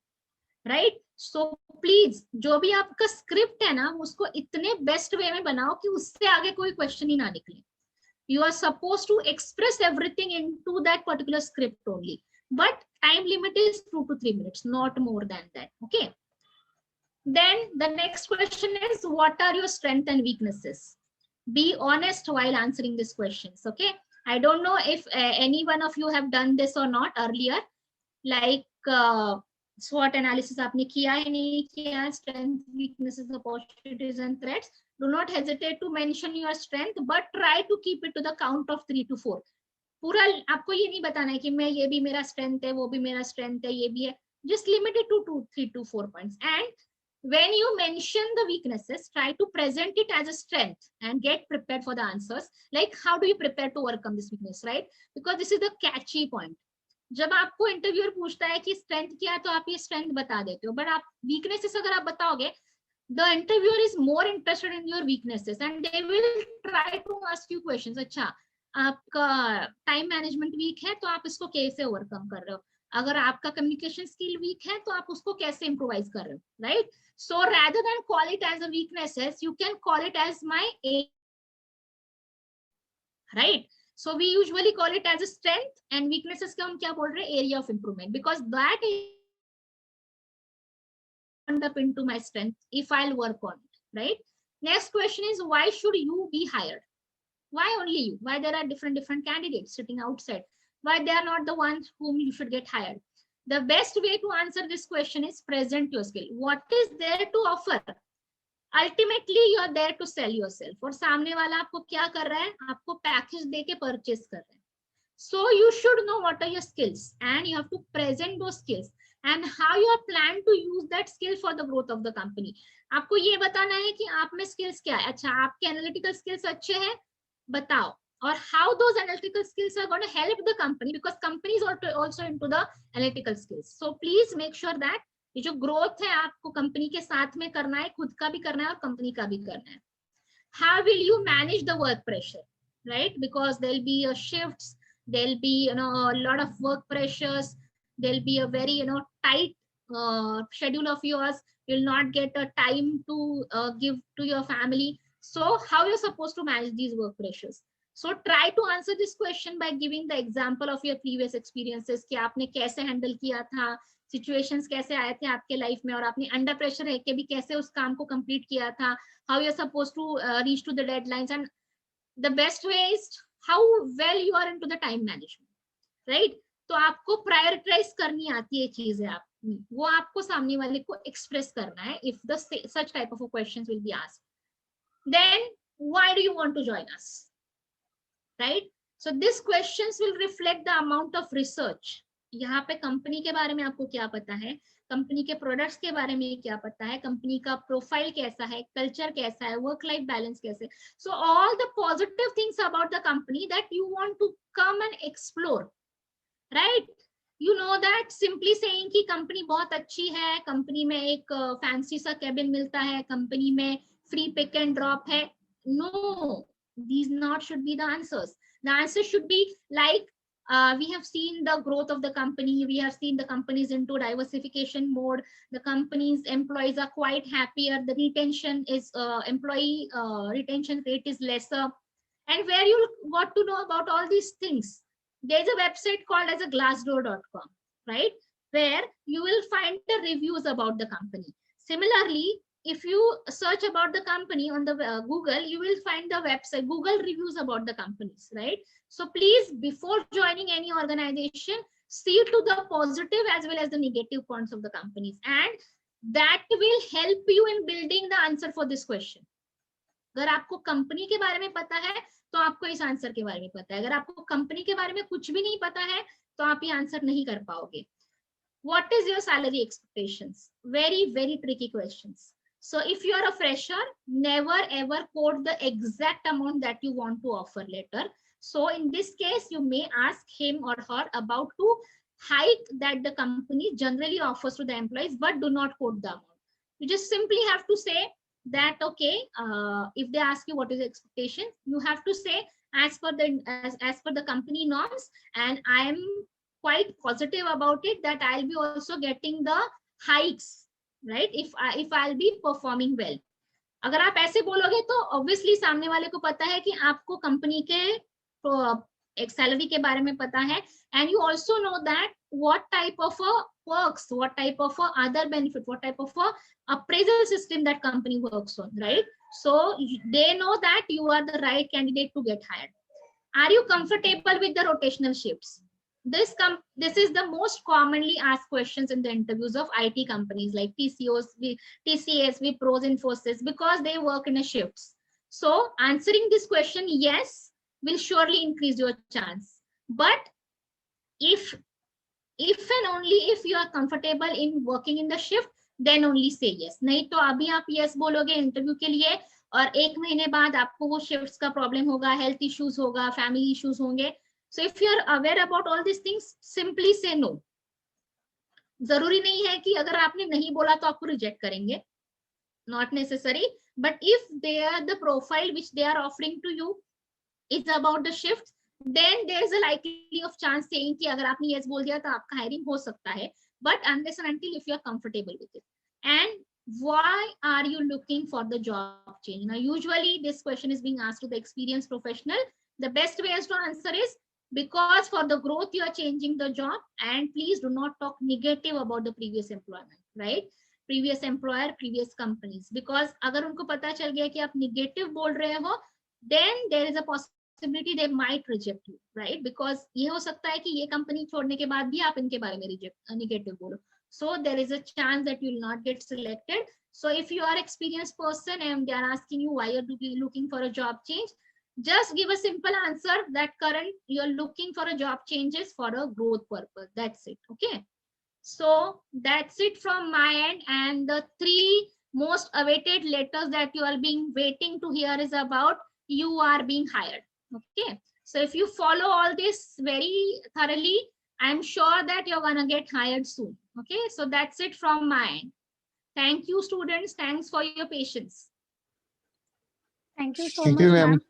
राइट? सो प्लीज जो भी आपका स्क्रिप्ट है ना, उसको इतने बेस्ट वे में बनाओ कि उससे आगे कोई क्वेश्चन ही ना निकले. You are supposed to express everything into that particular script only, but time limit is 2 to 3 minutes, not more than that. Okay. Then the next question is, what are your strengths and weaknesses? Be honest while answering these questions. Okay. I don't know if any one of you have done this or not earlier, like SWOT analysis आपने किया है नहीं किया, strengths, weaknesses, opportunities and threats. Do not hesitate to mention your strength, but try to keep it to the count of 3 to 4. पूरा आपको ये नहीं बताना है कि मैं ये भी मेरा strength है, वो भी मेरा strength है, ये भी है. Just limit it to 3 to 4 points. And when you mention the weaknesses, try to present it as a strength and get prepared for the answers. Like how do you prepare to overcome this weakness, right? Because this is the catchy point. जब आपको interviewer पूछता है कि strength क्या है तो आप ये स्ट्रेंथ बता देते हो, बट आप वीकनेसेस अगर आप बताओगे, the interviewer is more interested in your weaknesses and they will try to ask you questions. अच्छा, आपका टाइम मैनेजमेंट वीक है तो आप इसको कैसे ओवरकम कर रहे हो? अगर आपका कम्युनिकेशन स्किल वीक है तो आप उसको कैसे इम्प्रोवाइज कर रहे हो, right? So rather than call it as a weaknesses, you can call it as my A, right? So we usually call it as a strength and weaknesses का हम क्या बोल रहे हैं? Area of improvement, because that is up into my strength if I'll work on it, right? Next question is, why should you be hired? Why only you? Why there are different candidates sitting outside? Why they are not the ones whom you should get hired? The best way to answer this question is present your skill. What is there to offer? Ultimately you are there to sell yourself. और सामने वाला आपको क्या कर रहा है? आपको package देके परचेस कर रहा है. So you should know what are your skills and you have to present those skills and how you are plan to use that skill for the growth of the company. आपको ये बताना है कि आप में skills क्या है. अच्छा, आपके analytical skills अच्छे हैं, बताओ. और how those analytical skills are going to help the company, because companies are also into the analytical skills. So please make sure that ये जो growth है आपको company के साथ में करना है, खुद का भी करना है और company का भी करना है. How will you manage the work pressure, right? Because there'll be a shifts, there'll be a lot of work pressures, there'll be a very tight schedule of yours. You'll not get a time to give to your family. So how you're supposed to manage these work pressures? So try to answer this question by giving the example of your previous experiences कि आपने कैसे handle किया था, situations कैसे आए थे आपके life में, और आपने under pressure रह के भी कैसे उस काम को complete किया था, how you're supposed to reach to the deadlines, and the best way is how well you are into the time management, right? तो आपको prioritize करनी आती है चीजें आपको. me. वो आपको सामने वाले को express करना है if the such type of questions will be asked. Then why do you want to join us? Right? So these questions will reflect the amount of research. यहाँ पे कंपनी के बारे में आपको क्या पता है, कंपनी के प्रोडक्ट्स के बारे में क्या पता है, कंपनी का प्रोफाइल कैसा है, कल्चर कैसा है, वर्क लाइफ बैलेंस कैसे. So all the positive things about the company that you want to come and explore, right? You know that simply saying कि कंपनी बहुत अच्छी है, कंपनी में एक फैंसी सा केबिन मिलता है, कंपनी में फ्री पिक एंड ड्रॉप है. No, these not should be the answers. The answer should be like, we have seen the growth of the company, we have seen the companies into diversification mode, the company's employees are quite happier, the retention is employee retention rate is lesser, and where you got to know about all these things. There's a website called as a glassdoor.com, right, where you will find the reviews about the company. Similarly, if you search about the company on the Google, you will find the website Google reviews about the companies, right? So please, before joining any organization, see to the positive as well as the negative points of the companies, and that will help you in building the answer for this question. अगर आपको company के बारे में पता है तो आपको इस आंसर के बारे में पता है. अगर आपको कंपनी के बारे में कुछ भी नहीं पता है तो आप ये आंसर नहीं कर पाओगे. What is your salary expectations? Very, very tricky questions. So if you are a fresher, never ever quote the exact amount that you want to offer later. So in this case, you may ask him or her about to hike that the company generally offers to the employees, but do not quote the amount. You just simply have to say that, okay, if they ask you what is the expectation, you have to say as per the company norms, and I am quite positive about it that I'll be also getting the hikes, right, if I'll be performing well. अगर आप ऐसे बोलोगे तो obviously सामने वाले को पता है कि आपको कंपनी के एक सैलरी के बारे में पता है, and you also know that what type of perks, what type of other benefit, what type of appraisal system that company works on, right? So they know that you are the right candidate to get hired. Are you comfortable with the rotational shifts? This is the most commonly asked questions in the interviews of IT companies like TCS, Wipro, Infosys, because they work in a shifts. So answering this question, yes, will surely increase your chance. But if and only if you are comfortable in working in the shift, then only say yes. नहीं तो अभी आप yes बोलोगे interview के लिए और एक महीने बाद आपको वो शिफ्ट्स का प्रॉब्लम होगा, हेल्थ इश्यूज होगा, फैमिली इश्यूज होंगे. So if you are aware about all these things, simply say no. जरूरी नहीं है कि अगर आपने नहीं बोला तो आपको रिजेक्ट करेंगे, not necessary. But if they are the profile which they are offering to you is about the shift, then there is a likely of chance saying कि अगर आपने yes बोल दिया तो आपका hiring हो सकता है. But unless and until if you are comfortable with it. And why are you looking for the job change? Now usually this question is being asked to the experienced professional. The best way to answer is because for the growth you are changing the job, and please do not talk negative about the previous employment, right? Previous employer, previous companies, because अगर उनको पता चल गया कि आप negative बोल रहे हो, then there is a possibility they might reject you, right? Because ये हो सकता है कि ये company छोड़ने के बाद भी आप इनके बारे में negative बोलो. So there is a chance that you will not get selected. So if you are experienced person and they are asking you why you're looking for a job change, just give a simple answer that current you're looking for a job changes for a growth purpose. That's it. Okay. So that's it from my end. And the 3 most awaited letters that you are being waiting to hear is about you are being hired. Okay. So if you follow all this very thoroughly, I'm sure that you're gonna get hired soon. Okay. So that's it from my end. Thank you, students. Thanks for your patience. Thank you so Thank much, you, ma'am. ma'am.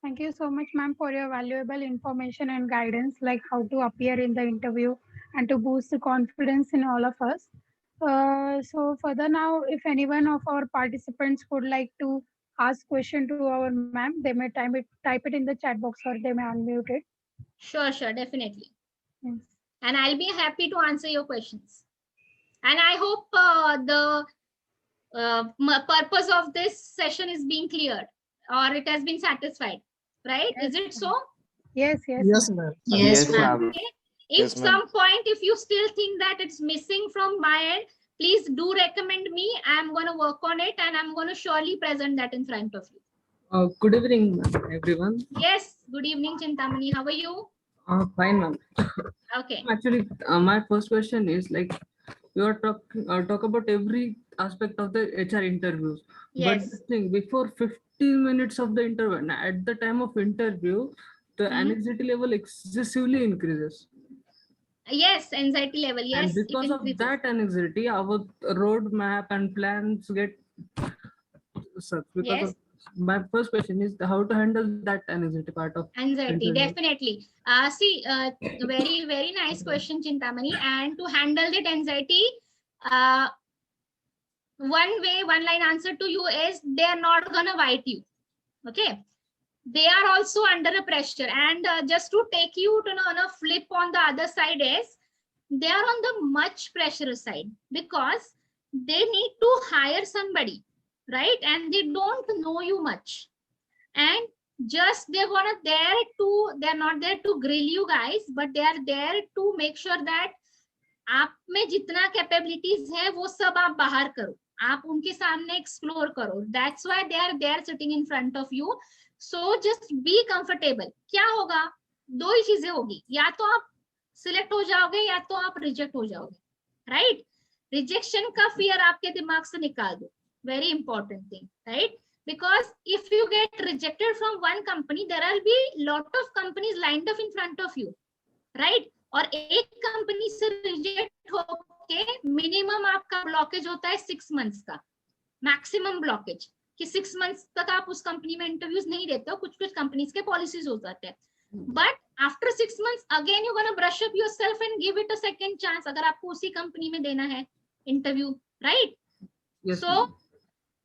Thank you so much, ma'am, for your valuable information and guidance, like how to appear in the interview and to boost the confidence in all of us. So further now, if anyone of our participants would like to ask question to our ma'am, they may type it in the chat box or they may unmute it. Sure, definitely. Yes. And I'll be happy to answer your questions. And I hope the purpose of this session is being cleared or it has been satisfied, right? Yes, Is it so? Yes, Yes, ma'am. ma'am. Yes, ma'am. Okay. If Yes, ma'am. some point, if you still think that it's missing from my end, please do recommend me. I'm going to work on it and I'm going to surely present that in front of you. Good evening, everyone. Yes, good evening, Chintamani. How are you? Fine, ma'am. Okay. Actually, my first question is like you are talk about every aspect of the HR interviews. Yes. But the thing before 15 minutes of the interview, and at the time of interview, the anxiety level excessively increases. Yes, anxiety level. Yes, And because it of increases. that anxiety, our roadmap and plans get sucked. Because Yes. of my first question is how to handle that anxiety part of Anxiety, interview. definitely. Very, very nice question, Chintamani. And to handle that anxiety, one line answer to you is they are not gonna bite you. Okay. They are also under a pressure. And just to take you to on a flip on the other side is they are on the much pressure side because they need to hire somebody, right? And they don't know you much. And just they're not there to grill you guys, but they are there to make sure that आप में जितना capabilities है वो सब आप बाहर करो, आप उनके सामने एक्सप्लोर करो. That's why they are there sitting in front of you. So just be comfortable. क्या होगा, दो ही चीजें होगी, या तो आप सिलेक्ट हो जाओगे या तो आप रिजेक्ट हो जाओगे, राइट? रिजेक्शन का फियर आपके दिमाग से निकाल दो. Very important thing, right? Because if you get rejected from one company, there will be lot of companies lined up in front of you, right? और एक कंपनी से रिजेक्ट होके मिनिमम आपका ब्लॉकेज होता है 6 मंथ्स का, मैक्सिमम ब्लॉकेज, कि 6 months तक आप उस कंपनी में इंटरव्यूज नहीं देते हो. कुछ कुछ कंपनीज के पॉलिसीज हो जाते हैं. But after 6 months again you gonna brush up yourself and give it a second chance, अगर आपको उसी कंपनी में देना है इंटरव्यू, राइट? सो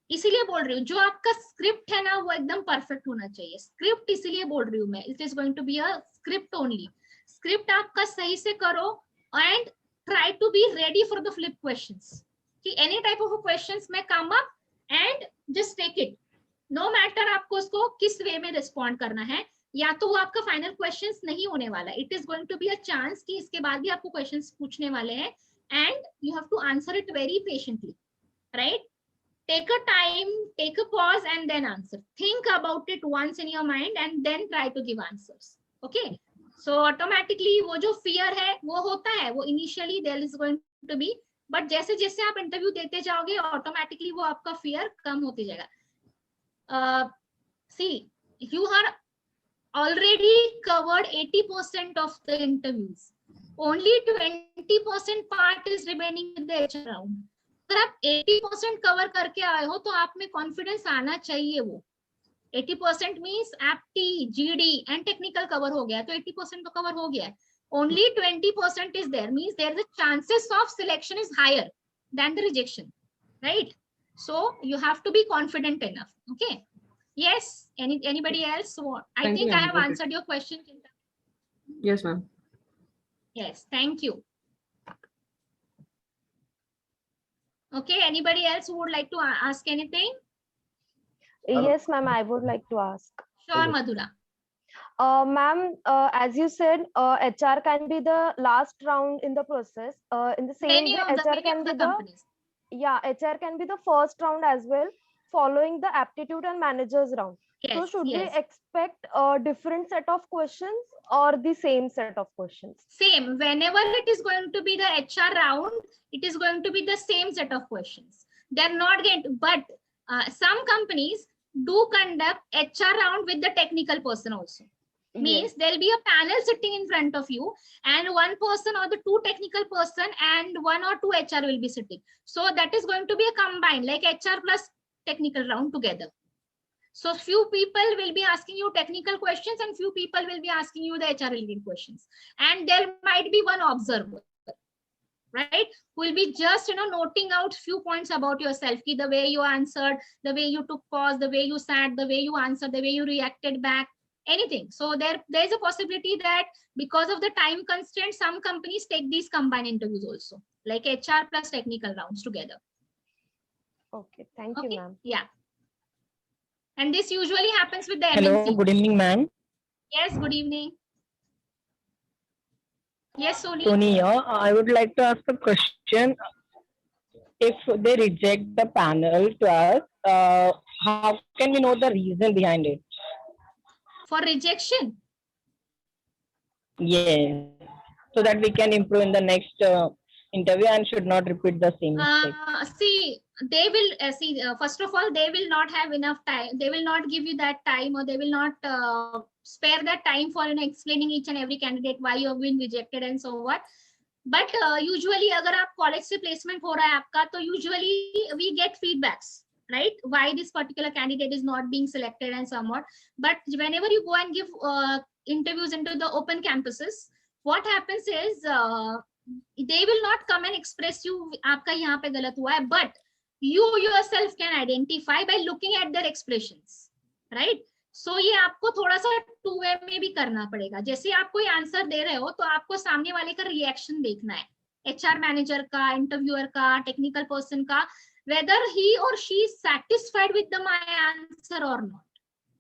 इसीलिए बोल रही हूँ, जो आपका स्क्रिप्ट है ना वो एकदम परफेक्ट होना चाहिए. स्क्रिप्ट इसीलिए बोल रही हूँ मैं, it is going to be a script only. Script आपका सही से करो and try to be ready for the flip questions, कि एनी टाइप ऑफ क्वेश्चंस में come up and just take it. No matter आपको उसको किस वे में रिस्पॉन्ड करना है, या तो वो आपका फाइनल क्वेश्चंस नहीं होने वाला. It is going to be a chance कि इसके बाद भी आपको क्वेश्चंस पूछने वाले हैं and you have to answer it very patiently, right? Take a time, take a pause and then answer. Think about it once in your mind and then try to give answers. Okay? So automatically वो जो fear है वो होता है, वो initially there is going to be, but जैसे जैसे आप इंटरव्यू देते जाओगे automatically वो आपका fear कम होते जाएगा. See, you are already covered 80% of the interviews. Only 20% part is remaining in the HR round. अगर आप 80% कवर करके आए हो तो आप में कॉन्फिडेंस आना चाहिए. वो 80% means apti, GD and technical cover हो गया, तो 80% तो कवर हो गया है. Only 20% is there, means there the chances of selection is higher than the rejection, right? So you have to be confident enough. Okay, yes. Anybody else? I think I have answered your question. Yes, ma'am. Yes, thank you. Okay, anybody else who would like to ask anything? Yes, ma'am, I would like to ask. Sure, Madhura. Ma'am, as you said, HR can be the last round in the process. In the same Many way, of the, HR many can of be the the companies. HR can be the first round as well, following the aptitude and managers round. So Yes, should we yes. expect a different set of questions or the same set of questions? Same. Whenever it is going to be the HR round, it is going to be the same set of questions. They're not going to, but some companies do conduct HR round with the technical person also. Means there'll be a panel sitting in front of you and one person or the two technical person and one or two HR will be sitting. So that is going to be a combined, like HR plus technical round together. So few people will be asking you technical questions and few people will be asking you the HR related questions. And there might be one observer, right? Who will be just, noting out few points about yourself, the way you answered, the way you took pause, the way you sat, the way you answered, the way you reacted back, anything. So there's a possibility that because of the time constraint, some companies take these combined interviews also, like HR plus technical rounds together. Okay, thank you, ma'am. Yeah. And this usually happens with the Hello, MNC. good evening, ma'am. Yes, good evening. Yes, Soni. Tony here. I would like to ask a question. If they reject the panel to us, how can we know the reason behind it? For rejection. Yes, so that we can improve in the next interview and should not repeat the same mistake. See, they will see. First of all, they will not have enough time. They will not give you that time, or they will not spare that time for explaining each and every candidate why you have been rejected and so what. But usually, अगर आप college से placement हो रहा है आपका, तो usually we get feedbacks, right? Why this particular candidate is not being selected and somewhat. But whenever you go and give interviews into the open campuses, what happens is they will not come and express you आपका यहाँ पे गलत हुआ है, but you yourself can identify by looking at their expressions, right? So ये आपको थोड़ा सा टू वे में भी करना पड़ेगा. जैसे आप कोई आंसर दे रहे हो तो आपको सामने वाले का रिएक्शन देखना है, HR मैनेजर का, इंटरव्यूअर का, टेक्निकल पर्सन का, whether he or she is satisfied with the my answer or not,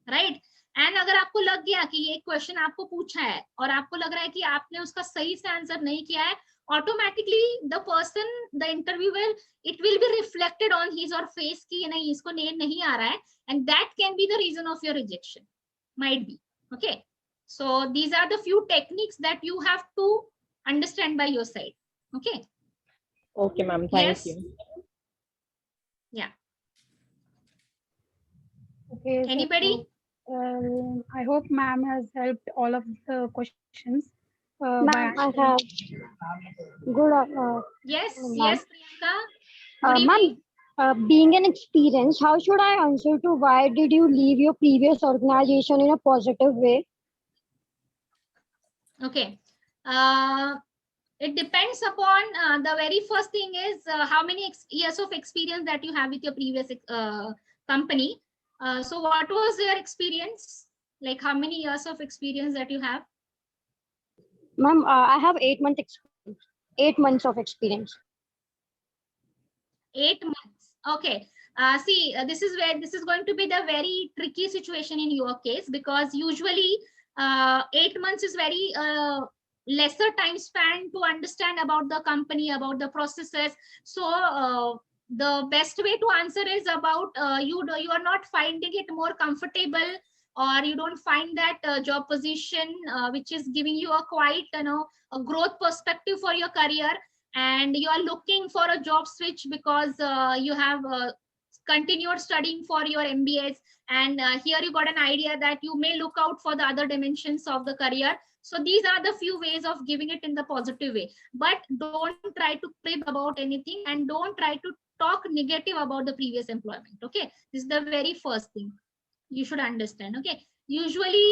right? And अगर आपको लग गया कि ये क्वेश्चन आपको पूछा है और आपको लग रहा है कि आपने उसका सही से आंसर नहीं किया है, automatically the person, the interviewer, it will be reflected on his or face कि नहीं इसको नहीं आ रहा है, and that can be the reason of your rejection, might be. Okay, so these are the few techniques that you have to understand by your side. Okay, Okay, ma'am. Thank Yes. you. yeah. Okay. so, Anybody? I hope ma'am has helped all of the questions. Ma'am, by I have good. Yes, ma'am. yes, Priyanka. Good Ma'am, evening. being an experience, how should I answer to why did you leave your previous organization in a positive way? Okay. It depends upon the very first thing is how many years of experience that you have with your previous company. So what was your experience? Like how many years of experience that you have? Ma'am, I have 8 months experience. 8 months of experience. 8 months. Okay. See, this is where this is going to be the very tricky situation in your case, because usually 8 months is very lesser time span to understand about the company, about the processes. So the best way to answer is about you are not finding it more comfortable, or you don't find that job position which is giving you a quite a growth perspective for your career, and you are looking for a job switch because you have continued studying for your MBAs, and here you got an idea that you may look out for the other dimensions of the career. So these are the few ways of giving it in the positive way, but don't try to crib about anything and don't try to talk negative about the previous employment. Okay, this is the very first thing you should understand. Okay, usually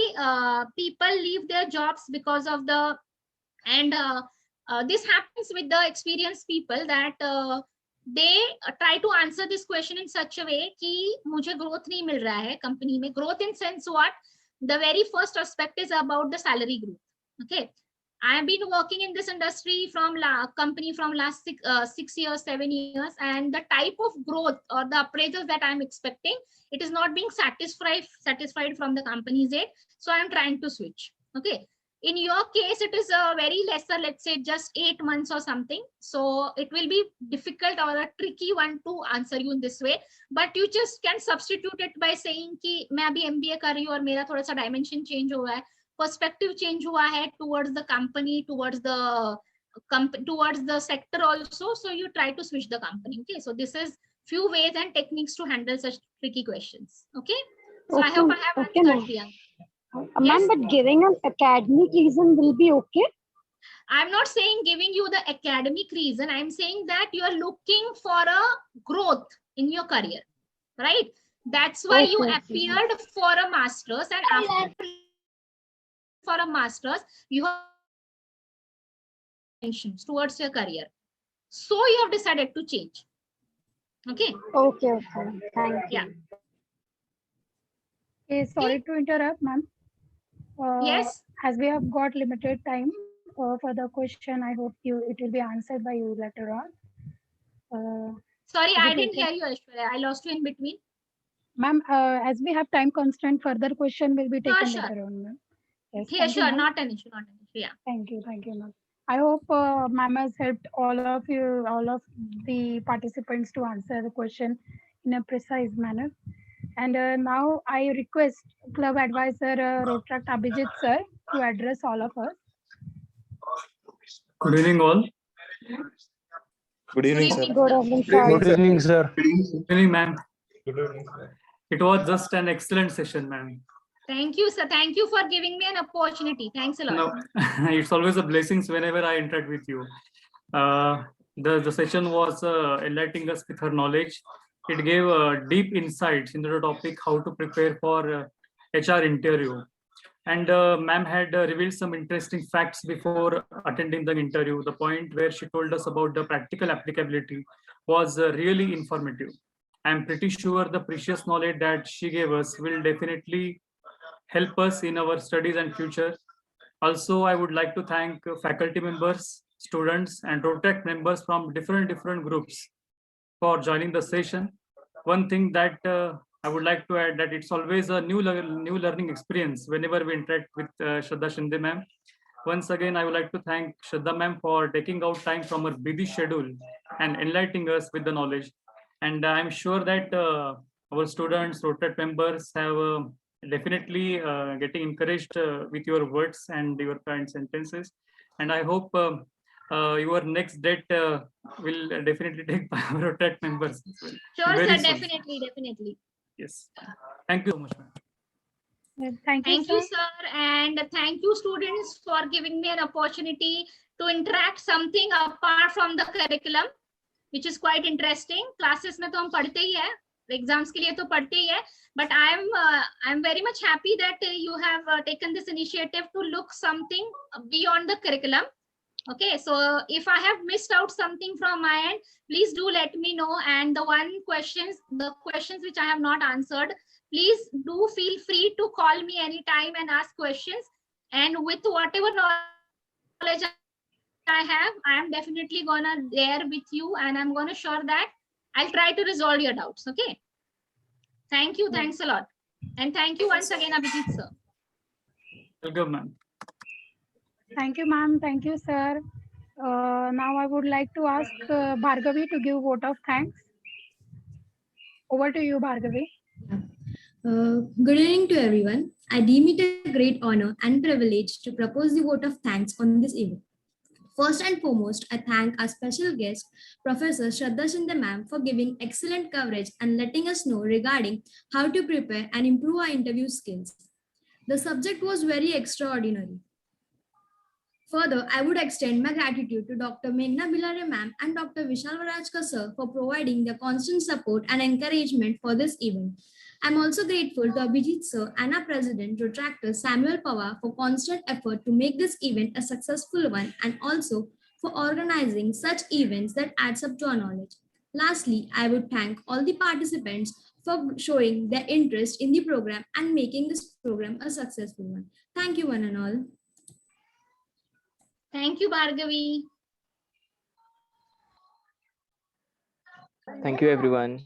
people leave their jobs because of the, and this happens with the experienced people, that they try to answer this question in such a way कि मुझे growth नहीं मिल रहा है company में. Growth in sense what? The very first aspect is about the salary growth. Okay, I have been working in this industry from company from last 6 years, 7 years, and the type of growth or the appraisals that I'm expecting, it is not being satisfied from the company's end. So I'm trying to switch. Okay, in your case, it is a very lesser, let's say just 8 months or something. So it will be difficult or a tricky one to answer you in this way. But you just can substitute it by saying कि मैं अभी MBA कर रही हूँ और मेरा थोड़ा सा dimension change हुआ है, perspective change हुआ है towards the company, towards the sector also. So you try to switch the company. Okay, so this is few ways and techniques to handle such tricky questions. Okay, so I hope I have answered Priyanka. Ma'am, but giving an academic reason will be okay? I'm not saying giving you the academic reason. I'm saying that you are looking for a growth in your career, right? That's why you appeared for a master's, and after for a master's, you have intentions towards your career. So you have decided to change. Okay. Okay. Thank you. Yeah. Okay, sorry to interrupt, ma'am. Yes. As we have got limited time for the question, I hope it will be answered by you later on. Sorry, I didn't hear you, Aishwarya. I lost you in between. Ma'am, as we have time constraint, further question will be taken Sure. later on, ma'am. Yes, Yeah, thank you, sure. ma'am. Not an issue. Not an issue. Yeah. Thank you, ma'am. I hope ma'am has helped all of you, all of the participants to answer the question in a precise manner. And now I request Club Advisor Rotract Abhijit sir to address all of us. Good evening, all. Good evening, sir. Good evening, sir. Good evening, sir. Good evening, ma'am. Good evening, sir. It was just an excellent session, ma'am. Thank you, sir. Thank you for giving me an opportunity. Thanks a lot. No, it's always a blessing whenever I interact with you. The session was enlightening us with her knowledge. It gave deep insights into the topic how to prepare for HR interview. And ma'am had revealed some interesting facts before attending the interview. The point where she told us about the practical applicability was really informative. I'm pretty sure the precious knowledge that she gave us will definitely help us in our studies and future. Also, I would like to thank faculty members, students, and Rotac members from different groups for joining the session. One thing that I would like to add that it's always a new learning experience whenever we interact with Shraddha Shinde ma'am. Once again, I would like to thank Shraddha ma'am for taking out time from her busy schedule and enlightening us with the knowledge. And I'm sure that our students, Rotac members have definitely getting encouraged with your words and your kind sentences. And I hope your next date will definitely take Rotac members. Sure, Very sir. soon. Definitely. Yes. Thank you so much, ma'am. Thank you, Thank you, sir. And thank you, students, for giving me an opportunity to interact something apart from the curriculum, which is quite interesting. Classes में तो हम पढ़ते ही हैं, exams के लिए तो पढ़ते ही हैं. But I'm very much happy that you have taken this initiative to look something beyond the curriculum. Okay, so if I have missed out something from my end, please do let me know. And the questions which I have not answered, please do feel free to call me anytime and ask questions. And with whatever knowledge I have, I am definitely gonna there with you, and I'm gonna sure that I'll try to resolve your doubts. Okay. Thank you. Thanks a lot. And thank you once again, Abhijit sir. Welcome, ma'am. Thank you, ma'am. Thank you, sir. Now I would like to ask Bhargavi to give vote of thanks. Over to you, Bhargavi. Good evening to everyone. I deem it a great honor and privilege to propose the vote of thanks on this event. First and foremost, I thank our special guest, Professor Shraddha Shinde ma'am, for giving excellent coverage and letting us know regarding how to prepare and improve our interview skills. The subject was very extraordinary. Further, I would extend my gratitude to Dr. Meghna Bilare ma'am and Dr. Vishal Varajka sir for providing their constant support and encouragement for this event. I'm also grateful to Abhijit sir and our president, Rotractor Samuel Pawar, for constant effort to make this event a successful one, and also for organizing such events that adds up to our knowledge. Lastly, I would thank all the participants for showing their interest in the program and making this program a successful one. Thank you, one and all. Thank you, Bhargavi. Thank you, everyone.